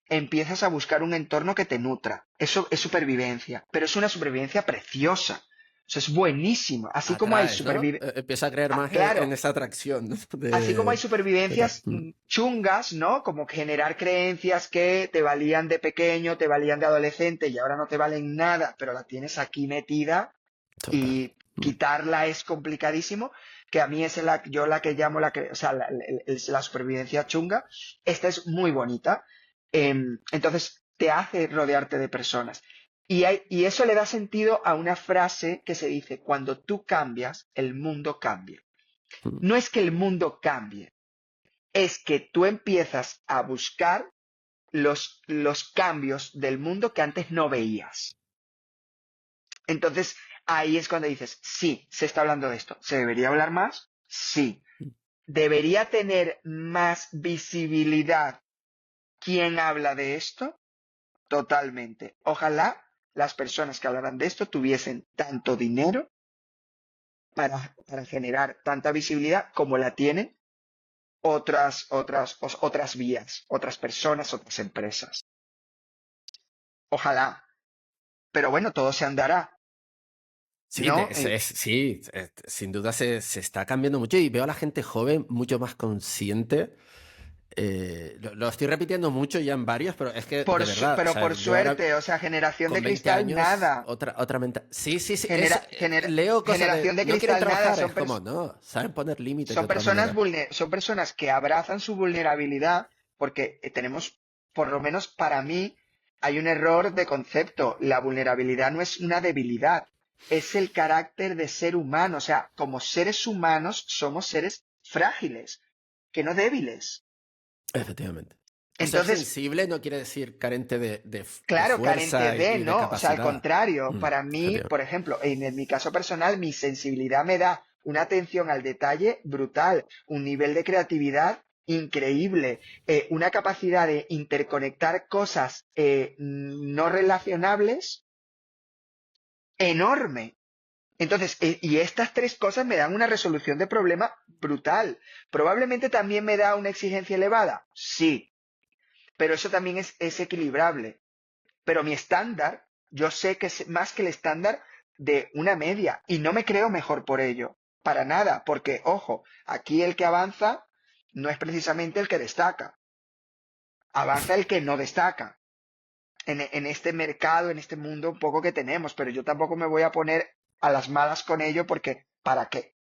empiezas a buscar un entorno que te nutra. Eso es supervivencia, pero es una supervivencia preciosa. Eso es buenísimo. Así como hay Atraes, ¿no? supervivencia. Empieza a creer más Claro, en esa atracción, ¿no? así como hay Total. supervivencias chungas, ¿no? Como generar creencias que te valían de pequeño, te valían de adolescente y ahora no te valen nada, pero la tienes aquí metida Total. y quitarla es complicadísimo, que a mí es yo la que llamo o sea, la supervivencia chunga. Esta es muy bonita. Entonces te hace rodearte de personas. Y eso le da sentido a una frase que se dice, cuando tú cambias, el mundo cambia. No es que el mundo cambie, es que tú empiezas a buscar los cambios del mundo que antes no veías. Entonces, ahí es cuando dices, sí, se está hablando de esto. ¿Se debería hablar más? Sí. ¿Debería tener más visibilidad quien habla de esto? Totalmente. Ojalá las personas que hablaran de esto tuviesen tanto dinero para generar tanta visibilidad como la tienen otras vías, otras personas, otras empresas. Ojalá. Pero bueno, todo se andará, Sí, ¿no? sí, sin duda se está cambiando mucho y veo a la gente joven mucho más consciente lo estoy repitiendo mucho ya en varios, pero es que de verdad, Pero o sea, por yo ahora suerte, o sea, generación de con 20 cristal, años, nada. otra mentalidad. Sí, leo cosas Generación de de no quieren cristal, nada. trabajar, es como, no, saben poner límites de Son otra personas, manera. son personas que abrazan su vulnerabilidad porque tenemos, por lo menos para mí, hay un error de concepto. La vulnerabilidad no es una debilidad, es el carácter de ser humano. O sea, como seres humanos somos seres frágiles, que no débiles. Efectivamente. O ser Entonces, sensible no quiere decir carente de claro, carente fuerza de, y de ¿no? O sea, al capacidad. contrario, para mí, Efectivamente. por ejemplo, en mi caso personal, mi sensibilidad me da una atención al detalle brutal, un nivel de creatividad increíble, una capacidad de interconectar cosas no relacionables enorme. Entonces, y estas tres cosas me dan una resolución de problema brutal. Probablemente también me da una exigencia elevada, sí, pero eso también es equilibrable. Pero mi estándar, yo sé que es más que el estándar de una media y no me creo mejor por ello, para nada, porque, ojo, aquí el que avanza no es precisamente el que destaca, avanza el que no destaca en este mercado, en este mundo un poco que tenemos, pero yo tampoco me voy a poner a las malas con ello porque, ¿para qué?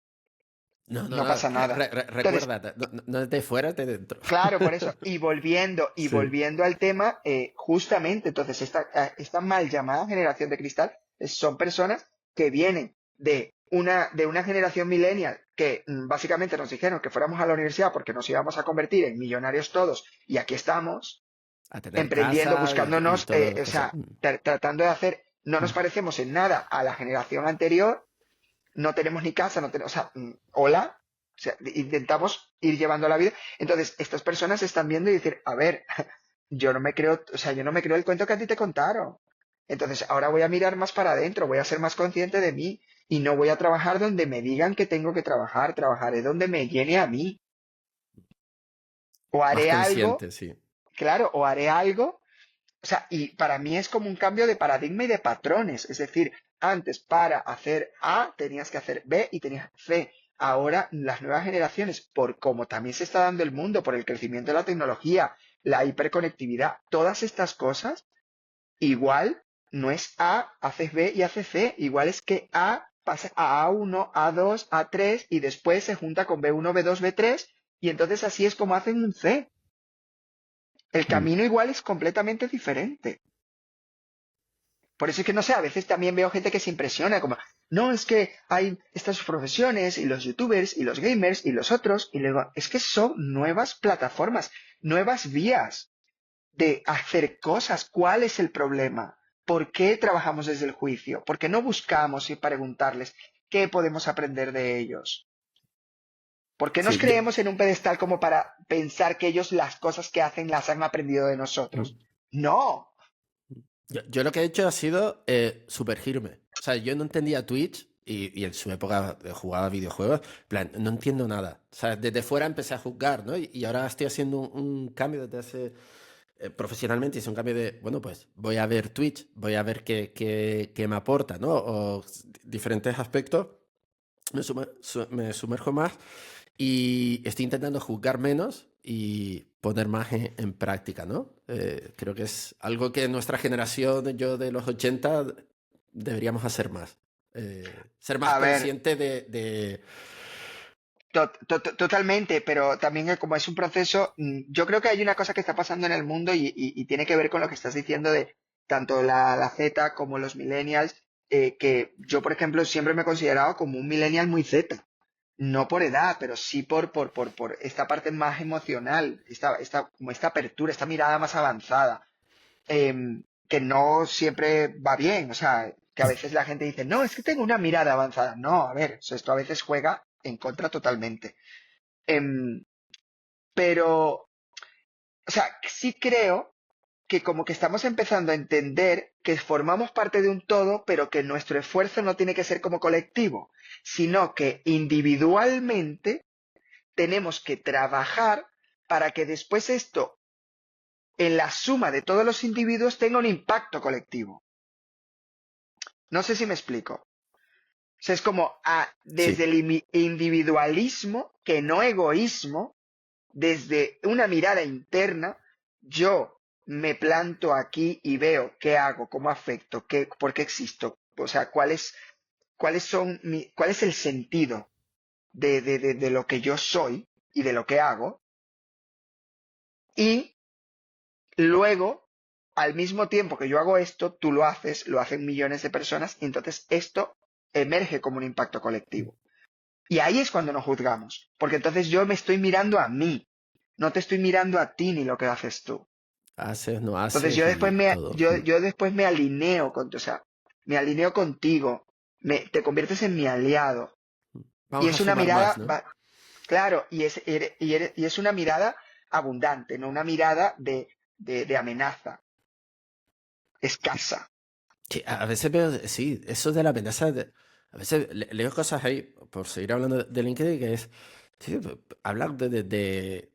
No, no, No no. pasa nada. Entonces, Recuerda, no es de fuera, es de dentro. claro, por eso. Y Sí. volviendo al tema, justamente, entonces, esta mal llamada generación de cristal son personas que vienen de una generación millennial que básicamente nos dijeron que fuéramos a la universidad porque nos íbamos a convertir en millonarios todos y aquí estamos, A tener emprendiendo, casa y buscándonos, todo o eso. sea, tratando de hacer, no nos parecemos en nada a la generación anterior, no tenemos ni casa, no tenemos, o sea, hola, o sea, intentamos ir llevando la vida. Entonces, estas personas están viendo y decir, a ver, yo no me creo, o sea, yo no me creo el cuento que a ti te contaron. Entonces, ahora voy a mirar más para adentro, voy a ser más consciente de mí y no voy a trabajar donde me digan que tengo que trabajar, trabajaré donde me llene a mí. O Más haré algo, consciente, sí. claro, o haré algo. O sea, y para mí es como un cambio de paradigma y de patrones. Es decir, antes para hacer A tenías que hacer B y tenías C. Ahora las nuevas generaciones, por como también se está dando el mundo, por el crecimiento de la tecnología, la hiperconectividad, todas estas cosas, igual no es A, haces B y haces C. Igual es que A pasa a A1, A2, A3 y después se junta con B1, B2, B3 y entonces así es como hacen un C. El Mm. camino igual es completamente diferente. Por eso es que no sé, a veces también veo gente que se impresiona, como, no, es que hay estas profesiones y los youtubers y los gamers y los otros, y luego, es que son nuevas plataformas, nuevas vías de hacer cosas. ¿Cuál es el problema? ¿Por qué trabajamos desde el juicio? ¿Por qué no buscamos y preguntarles qué podemos aprender de ellos? ¿Por qué nos Sí, creemos en un pedestal como para pensar que ellos las cosas que hacen las han aprendido de nosotros? No. yo lo que he hecho ha sido sumergirme. O sea, yo no entendía Twitch y en su época jugaba videojuegos. En plan, no entiendo nada. O sea, desde fuera empecé a juzgar, ¿no? Y ahora estoy haciendo un cambio desde hace... profesionalmente hice un cambio de, bueno, pues voy a ver Twitch, voy a ver qué me aporta, ¿no? O diferentes aspectos. Me sumerjo más y estoy intentando juzgar menos y poner más en práctica, ¿no? Creo que es algo que nuestra generación, yo de los 80, deberíamos hacer más. Ser más A ver, consciente de... Totalmente, pero también como es un proceso, yo creo que hay una cosa que está pasando en el mundo y tiene que ver con lo que estás diciendo de tanto la Z como los millennials, que yo, por ejemplo, siempre me he considerado como un millennial muy Z, no por edad, pero sí por esta parte más emocional, como esta apertura, esta mirada más avanzada, que no siempre va bien, o sea, que a veces la gente dice, no, es que tengo una mirada avanzada. No, a ver, esto a veces juega en contra totalmente. Em, pero, o sea, sí creo que como que estamos empezando a entender que formamos parte de un todo, pero que nuestro esfuerzo no tiene que ser como colectivo, sino que individualmente tenemos que trabajar para que después esto, en la suma de todos los individuos, tenga un impacto colectivo. No sé si me explico. O sea, es como desde Sí, el individualismo, que no egoísmo, desde una mirada interna, yo me planto aquí y veo qué hago, cómo afecto, por qué existo, o sea, cuál es el sentido de lo que yo soy y de lo que hago. Y luego, al mismo tiempo que yo hago esto, tú lo haces, lo hacen millones de personas, y entonces esto emerge como un impacto colectivo. Y ahí es cuando nos juzgamos, porque entonces yo me estoy mirando a mí, no te estoy mirando a ti ni lo que haces tú. Haces, no Entonces haces y todo. yo después me alineo o sea, me alineo contigo, te conviertes en mi aliado. Y Vamos a es una sumar más, mirada, ¿no? claro, y es una mirada abundante, no una mirada de amenaza, escasa. Sí, a veces veo, sí, eso de la amenaza, a veces leo cosas ahí, por seguir hablando de LinkedIn, que es, sí, hablar de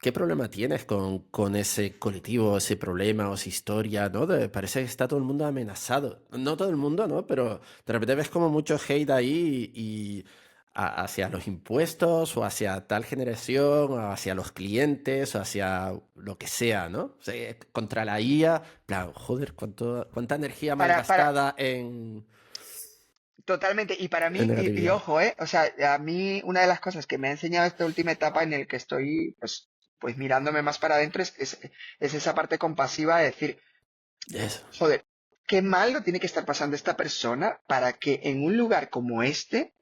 qué problema tienes con ese colectivo, ese problema o esa historia, ¿no? Parece que está todo el mundo amenazado. No todo el mundo, ¿no? Pero de repente ves como mucho hate ahí y hacia los impuestos o hacia tal generación o hacia los clientes o hacia lo que sea, ¿no? O sea, contra la IA, plan, joder, cuánta energía Para, malgastada en Totalmente, y para mí, y negatividad. ojo, o sea, a mí una de las cosas que me ha enseñado esta última etapa en el que estoy, pues mirándome más para adentro, es esa parte compasiva de decir, Eso. joder, qué mal lo tiene que estar pasando esta persona para que en un lugar como este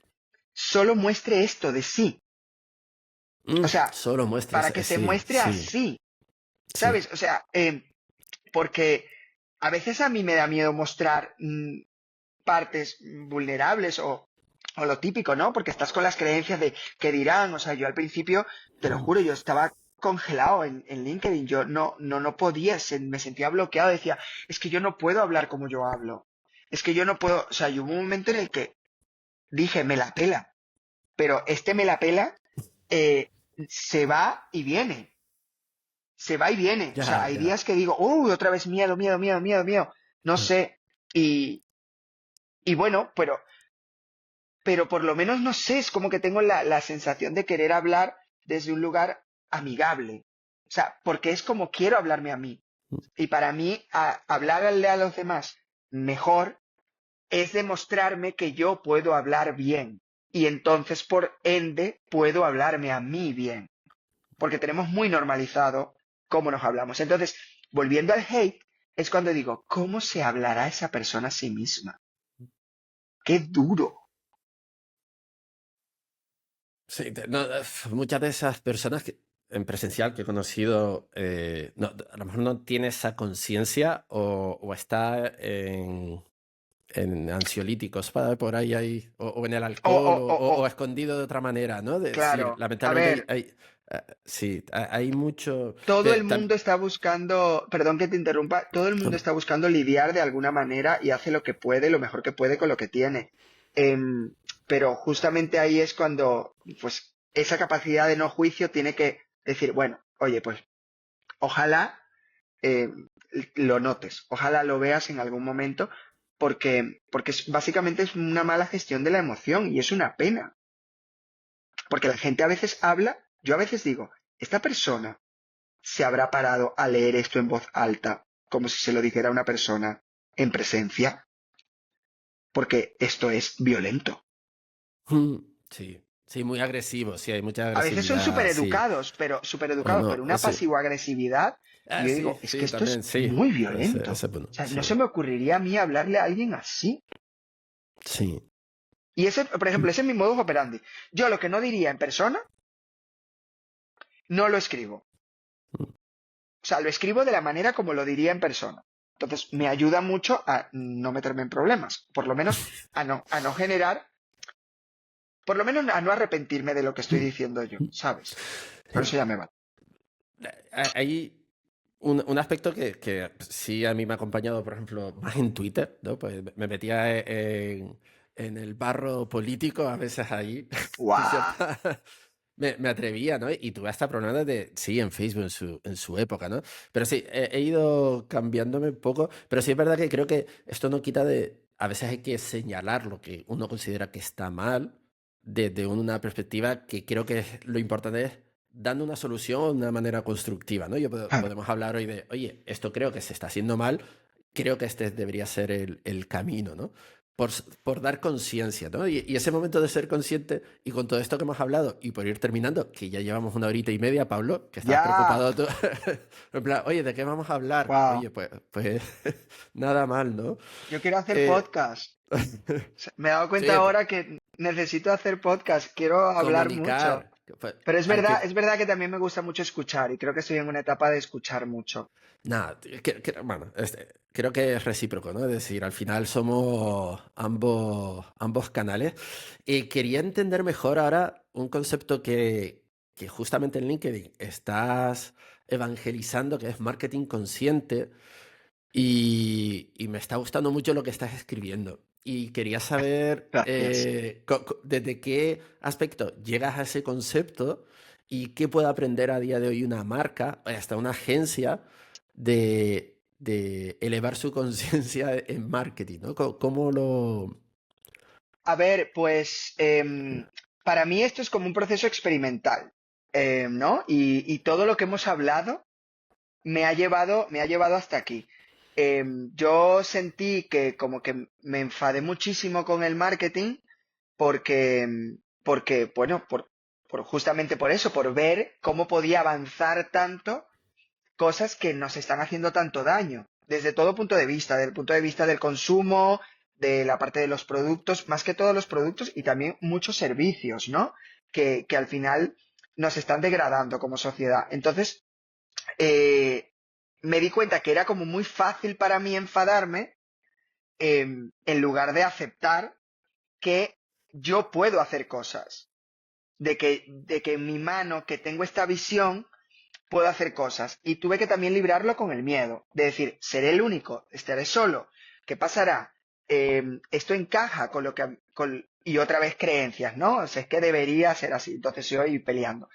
solo muestre esto de sí. O sea, Solo muestras, para que se sí, muestre sí, así, sí. ¿sabes? O sea, porque a veces a mí me da miedo mostrar partes vulnerables o lo típico, ¿no? Porque estás con las creencias de qué dirán. O sea, yo al principio, te lo juro, yo estaba congelado en LinkedIn. Yo no podía, me sentía bloqueado. Decía, es que yo no puedo hablar como yo hablo. Es que yo no puedo, o sea, y hubo un momento en el que dije, me la pela. Pero este me la pela se va y viene. Se va y viene. O sea, Ya, hay ya. días que digo, uy, otra vez miedo, miedo, miedo, miedo, miedo. No sé. Y, y bueno, pero por lo menos no sé, es como que tengo la sensación de querer hablar desde un lugar amigable. O sea, porque es como quiero hablarme a mí. Y para mí, hablarle a los demás mejor es demostrarme que yo puedo hablar bien. Y entonces, por ende, puedo hablarme a mí bien. Porque tenemos muy normalizado cómo nos hablamos. Entonces, volviendo al hate, es cuando digo, ¿cómo se hablará esa persona a sí misma? ¡Qué duro! Sí, no, muchas de esas personas en presencial que he conocido, a lo mejor no tiene esa conciencia o está en ansiolíticos por ahí, o en el O, o, alcohol, o, o o, escondido de otra manera, ¿no? Sí, claro, a lamentablemente ver, sí, hay mucho. todo el Tam- mundo está buscando, perdón que te interrumpa, todo el mundo está buscando lidiar de alguna manera y hace lo que puede, lo mejor que puede con lo que tiene. Em, pero justamente ahí es cuando, pues, esa capacidad de no juicio tiene que decir, bueno, oye, pues, ojalá lo notes, ojalá lo veas en algún momento, porque básicamente es una mala gestión de la emoción y es una pena, porque la gente a veces habla, yo a veces digo, esta persona se habrá parado a leer esto en voz alta, como si se lo dijera a una persona en presencia, porque esto es violento. Sí, sí, muy agresivo, sí, hay mucha A veces son súper agresividad, sí. educados, O no, pero o una sí. pasivo-agresividad, y yo Sí, digo, es que sí, esto también, es sí. muy Ese, violento. ese punto, O sea, no se sí. me ocurriría a mí hablarle a alguien así. Sí. Y ese, por ejemplo, ese es mi modus operandi. Yo lo que no diría en persona, no lo escribo. O sea, lo escribo de la manera como lo diría en persona. Entonces, me ayuda mucho a no meterme en problemas, por lo menos a no generar, por lo menos a no arrepentirme de lo que estoy diciendo yo, ¿sabes? Pero eso ya me va. Hay un aspecto que sí a mí me ha acompañado, por ejemplo, más en Twitter, ¿no? Pues me metía en el barro político a veces ahí, de ¡Guau! cierta. Me atrevía, ¿no? Y tuve hasta problemas sí, en Facebook en su época, ¿no? Pero sí, he ido cambiándome un poco, pero sí es verdad que creo que esto no quita a veces hay que señalar lo que uno considera que está mal desde una perspectiva que creo que lo importante es dando una solución de una manera constructiva, ¿no? Podemos hablar hoy de, oye, esto creo que se está haciendo mal, creo que este debería ser el camino, ¿no? Por dar conciencia, ¿no? Y ese momento de ser consciente, y con todo esto que hemos hablado, y por ir terminando, que ya llevamos 1 horita y media, Pablo, que estabas Ya, preocupado tú. En plan, oye, ¿de qué vamos a hablar? wow. Oye, pues nada mal, ¿no? Yo quiero hacer Eh, podcast. Me he dado sí, cuenta ahora que necesito hacer podcast. Quiero hablar mucho. comunicar. Pues, Pero hay que, es verdad que también me gusta mucho escuchar y creo que estoy en una etapa de escuchar mucho. nada, bueno, creo que es recíproco, ¿no? Es decir, al final somos ambos canales. Y quería entender mejor ahora un concepto que justamente en LinkedIn estás evangelizando, que es marketing consciente, y me está gustando mucho lo que estás escribiendo. Y quería saber Gracias. desde qué aspecto llegas a ese concepto y qué puede aprender a día de hoy una marca, hasta una agencia, de elevar su conciencia en marketing, ¿no? ¿Cómo lo...? A ver, pues para mí esto es como un proceso experimental, ¿no? Y todo lo que hemos hablado me ha llevado hasta aquí. Yo sentí que como que me enfadé muchísimo con el marketing porque bueno, justamente por eso, por ver cómo podía avanzar tanto cosas que nos están haciendo tanto daño, desde todo punto de vista, del punto de vista del consumo, de la parte de los productos, más que todos los productos y también muchos servicios, ¿no? Que al final nos están degradando como sociedad. Entonces, eh, me di cuenta que era como muy fácil para mí enfadarme en lugar de aceptar que yo puedo hacer cosas, de que en mi mano, que tengo esta visión, puedo hacer cosas. Y tuve que también librarlo con el miedo, de decir, seré el único, estaré solo, ¿qué pasará? Esto encaja con lo que... y otra vez creencias, ¿no? O sea, es que debería ser así, entonces estoy peleando.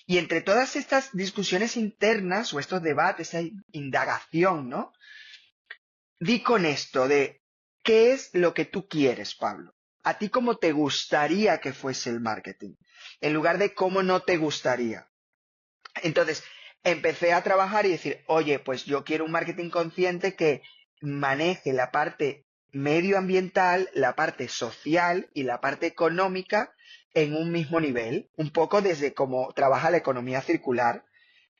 Y entre todas estas discusiones internas o estos debates, esa indagación, ¿no? Di con esto de, ¿qué es lo que tú quieres, Pablo? ¿A ti cómo te gustaría que fuese el marketing? En lugar de cómo no te gustaría. Entonces, empecé a trabajar y decir, oye, pues yo quiero un marketing consciente que maneje la parte medioambiental, la parte social y la parte económica en un mismo nivel, un poco desde cómo trabaja la economía circular,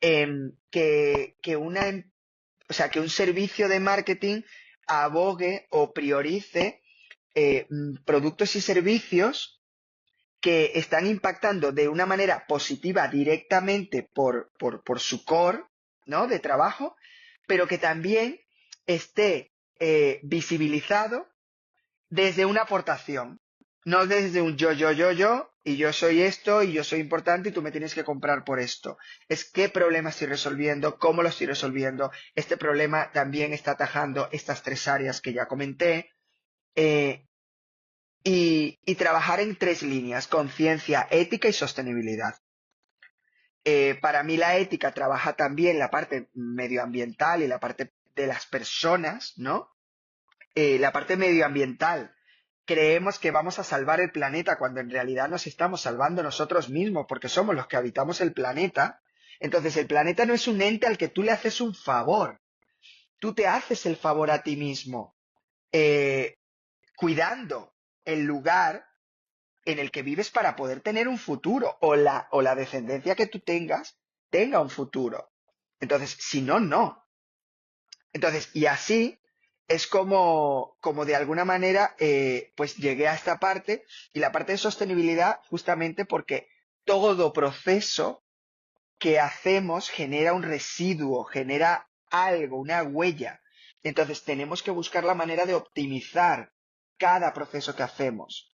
o sea, que un servicio de marketing abogue o priorice productos y servicios que están impactando de una manera positiva directamente por su core, ¿no? De trabajo, pero que también esté visibilizado desde una aportación, no desde un yo, y yo soy esto, y yo soy importante, y tú me tienes que comprar por esto. Es qué problema estoy resolviendo, cómo lo estoy resolviendo. Este problema también está atajando estas 3 áreas que ya comenté. Y trabajar en 3 líneas, conciencia, ética y sostenibilidad. Para mí la ética trabaja también la parte medioambiental y la parte de las personas, ¿no? La parte medioambiental. Creemos que vamos a salvar el planeta cuando en realidad nos estamos salvando nosotros mismos porque somos los que habitamos el planeta. Entonces el planeta no es un ente al que tú le haces un favor. Tú te haces el favor a ti mismo, cuidando el lugar en el que vives para poder tener un futuro o la descendencia que tú tenga un futuro. Entonces, si no, no. Entonces, y así es como de alguna manera, pues llegué a esta parte y la parte de sostenibilidad justamente porque todo proceso que hacemos genera un residuo, genera algo, una huella. Entonces, tenemos que buscar la manera de optimizar cada proceso que hacemos.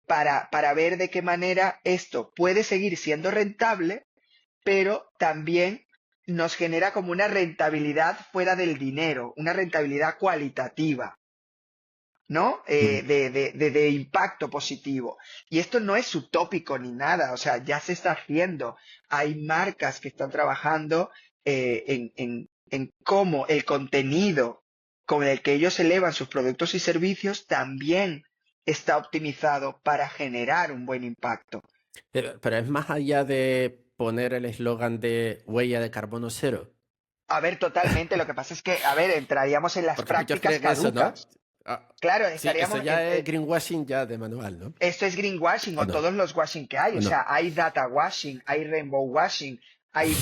Para ver de qué manera esto puede seguir siendo rentable, pero también nos genera como una rentabilidad fuera del dinero, una rentabilidad cualitativa, ¿no? Mm. De impacto positivo. Y esto no es utópico ni nada, o sea, ya se está haciendo. Hay marcas que están trabajando en cómo el contenido con el que ellos elevan sus productos y servicios también está optimizado para generar un buen impacto. Pero es más allá de poner el eslogan de huella de carbono cero? A ver, totalmente. Lo que pasa es que, a ver, entraríamos en las Porque muchos prácticas creen que eso, ¿no? caducas. Claro, Sí, eso estaríamos ya es greenwashing ya de manual, ¿no? esto es greenwashing ¿O o no? todos los washing que hay. ¿O O no? sea, hay data washing, hay rainbow washing, hay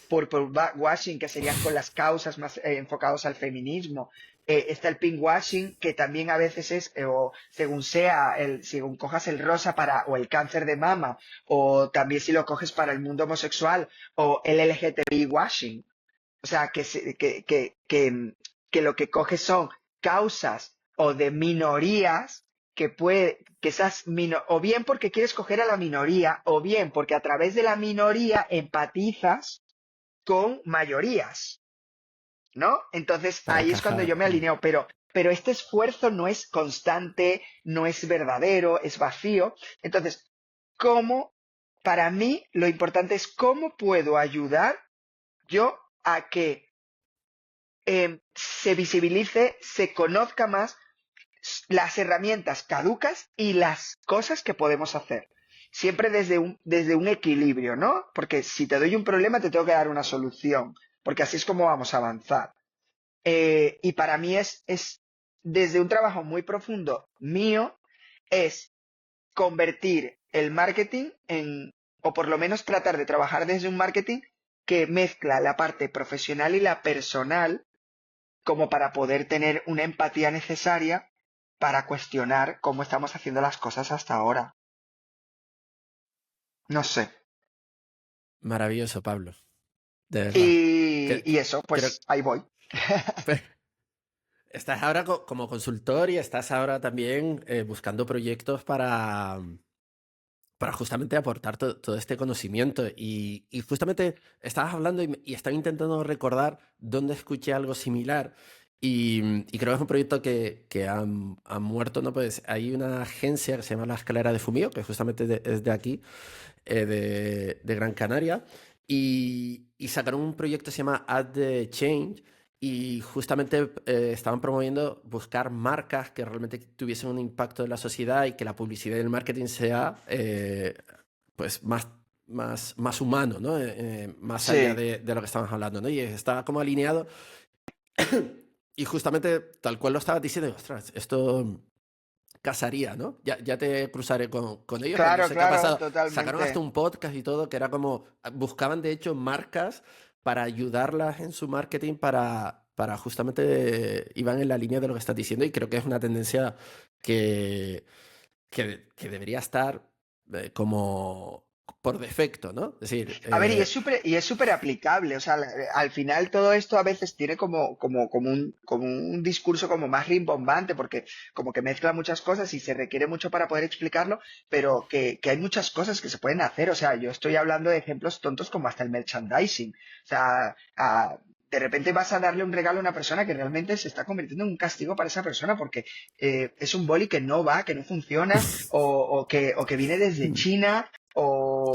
purple washing, que serían con las causas más enfocados al feminismo. Está el pink washing, que también a veces es, o según sea, según cojas el rosa o el cáncer de mama, o también si lo coges para el mundo homosexual, o el LGTBI washing. O sea, que lo que coge son causas o de minorías que o bien porque quieres coger a la minoría, o bien porque a través de la minoría empatizas con mayorías, ¿no? Entonces Para ahí es cuando encajar. yo me alineo, pero este esfuerzo no es constante, no es verdadero, es vacío. Entonces, para mí, lo importante es cómo puedo ayudar yo a que se visibilice, se conozca más las herramientas caducas y las cosas que podemos hacer. Siempre desde un equilibrio, ¿no? Porque si te doy un problema, te tengo que dar una solución, porque así es como vamos a avanzar. Y para mí es desde un trabajo muy profundo mío, es convertir el marketing o por lo menos tratar de trabajar desde un marketing que mezcla la parte profesional y la personal como para poder tener una empatía necesaria para cuestionar cómo estamos haciendo las cosas hasta ahora. No sé. Maravilloso, Pablo. De verdad. Y eso, Creo, pues ahí voy. estás ahora como consultor y estás ahora también buscando proyectos para justamente aportar todo este conocimiento. Y justamente estabas hablando y estaba intentando recordar dónde escuché algo similar. Y creo que es un proyecto que han muerto, ¿no? Pues hay una agencia que se llama La Escalera de Fumío, que justamente es de aquí, de Gran Canaria, y sacaron un proyecto que se llama Add the Change, y justamente estaban promoviendo buscar marcas que realmente tuviesen un impacto en la sociedad y que la publicidad y el marketing sea pues más humano, ¿no? Más allá Sí. de lo que estamos hablando, ¿no? Y estaba como alineado y justamente tal cual lo estabas diciendo, digo, ostras, esto casaría, ¿no? Ya te cruzaré con ellos, pero no Claro, sé qué ha claro, pasado. Sacaron hasta totalmente. un podcast y todo, que era como, buscaban de hecho marcas para ayudarlas en su marketing para justamente, iban en la línea de lo que estás diciendo y creo que es una tendencia que, que debería estar como por defecto, ¿no? Es decir, A ver, y es súper aplicable. O sea, al final todo esto a veces tiene como un discurso como más rimbombante, porque como que mezcla muchas cosas y se requiere mucho para poder explicarlo, pero que hay muchas cosas que se pueden hacer. O sea, yo estoy hablando de ejemplos tontos como hasta el merchandising. O sea, de repente vas a darle un regalo a una persona que realmente se está convirtiendo en un castigo para esa persona porque es un boli que no va, que no funciona, o que viene desde China.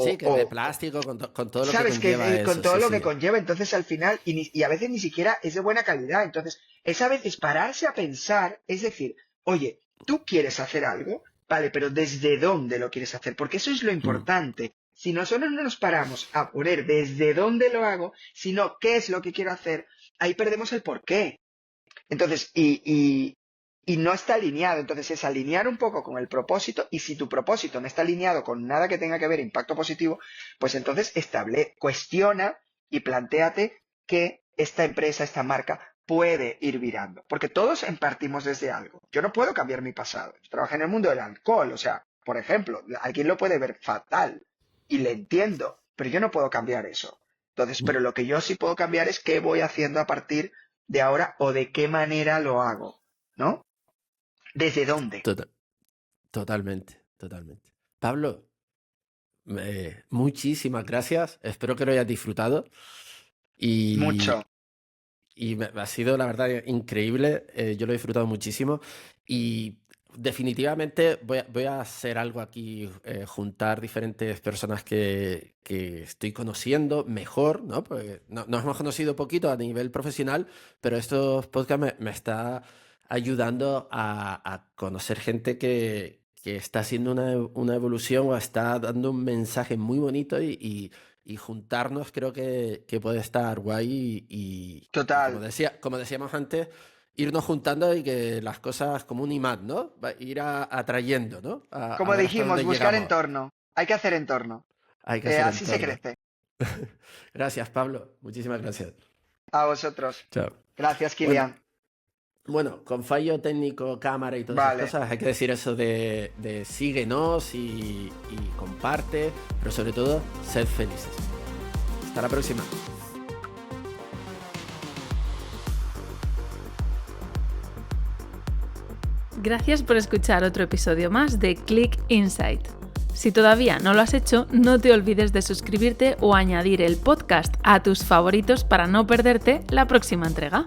sí, que de plástico, con todo lo que Sabes que conlleva con eso, todo sí, lo que sí. conlleva, entonces al final, y a veces ni siquiera es de buena calidad, entonces es a veces pararse a pensar, es decir, oye, tú quieres hacer algo, vale, pero ¿desde dónde lo quieres hacer? Porque eso es lo Mm, importante. Si nosotros no nos paramos a poner desde dónde lo hago, sino qué es lo que quiero hacer, ahí perdemos el porqué. Entonces, y no está alineado. Entonces, es alinear un poco con el propósito. Y si tu propósito no está alineado con nada que tenga que ver impacto positivo, pues entonces cuestiona y plantéate que esta empresa, esta marca, puede ir virando. Porque todos partimos desde algo. Yo no puedo cambiar mi pasado. Yo trabajé en el mundo del alcohol. O sea, por ejemplo, alguien lo puede ver fatal. Y le entiendo. Pero yo no puedo cambiar eso. Entonces, mm, pero lo que yo sí puedo cambiar es qué voy haciendo a partir de ahora o de qué manera lo hago, ¿no? ¿Desde dónde? tota- totalmente, totalmente. Pablo, muchísimas gracias. Espero que lo hayas disfrutado. Y, Mucho. ha sido, la verdad, increíble. Yo lo he disfrutado muchísimo. Y definitivamente voy a hacer algo aquí, juntar diferentes personas que estoy conociendo mejor, ¿no? Porque nos hemos conocido poquito a nivel profesional, pero estos podcasts me está ayudando a conocer gente está siendo una evolución o está dando un mensaje muy bonito y juntarnos creo que puede estar guay y Total. como decíamos antes, irnos juntando y que las cosas como un imán, ¿no? Ir atrayendo, ¿no? A Como ver hasta dijimos, dónde buscar llegamos. entorno. Hay que hacer entorno. Hay que hacer Así se entorno. crece. Gracias, Pablo. Muchísimas gracias. A vosotros. Chao. Gracias, Kilian. Bueno, con fallo técnico, cámara y todas Vale. esas cosas, hay que decir eso de síguenos y comparte, pero sobre todo, sed felices. Hasta la próxima. Gracias por escuchar otro episodio más de Click Insight. Si todavía no lo has hecho, no te olvides de suscribirte o añadir el podcast a tus favoritos para no perderte la próxima entrega.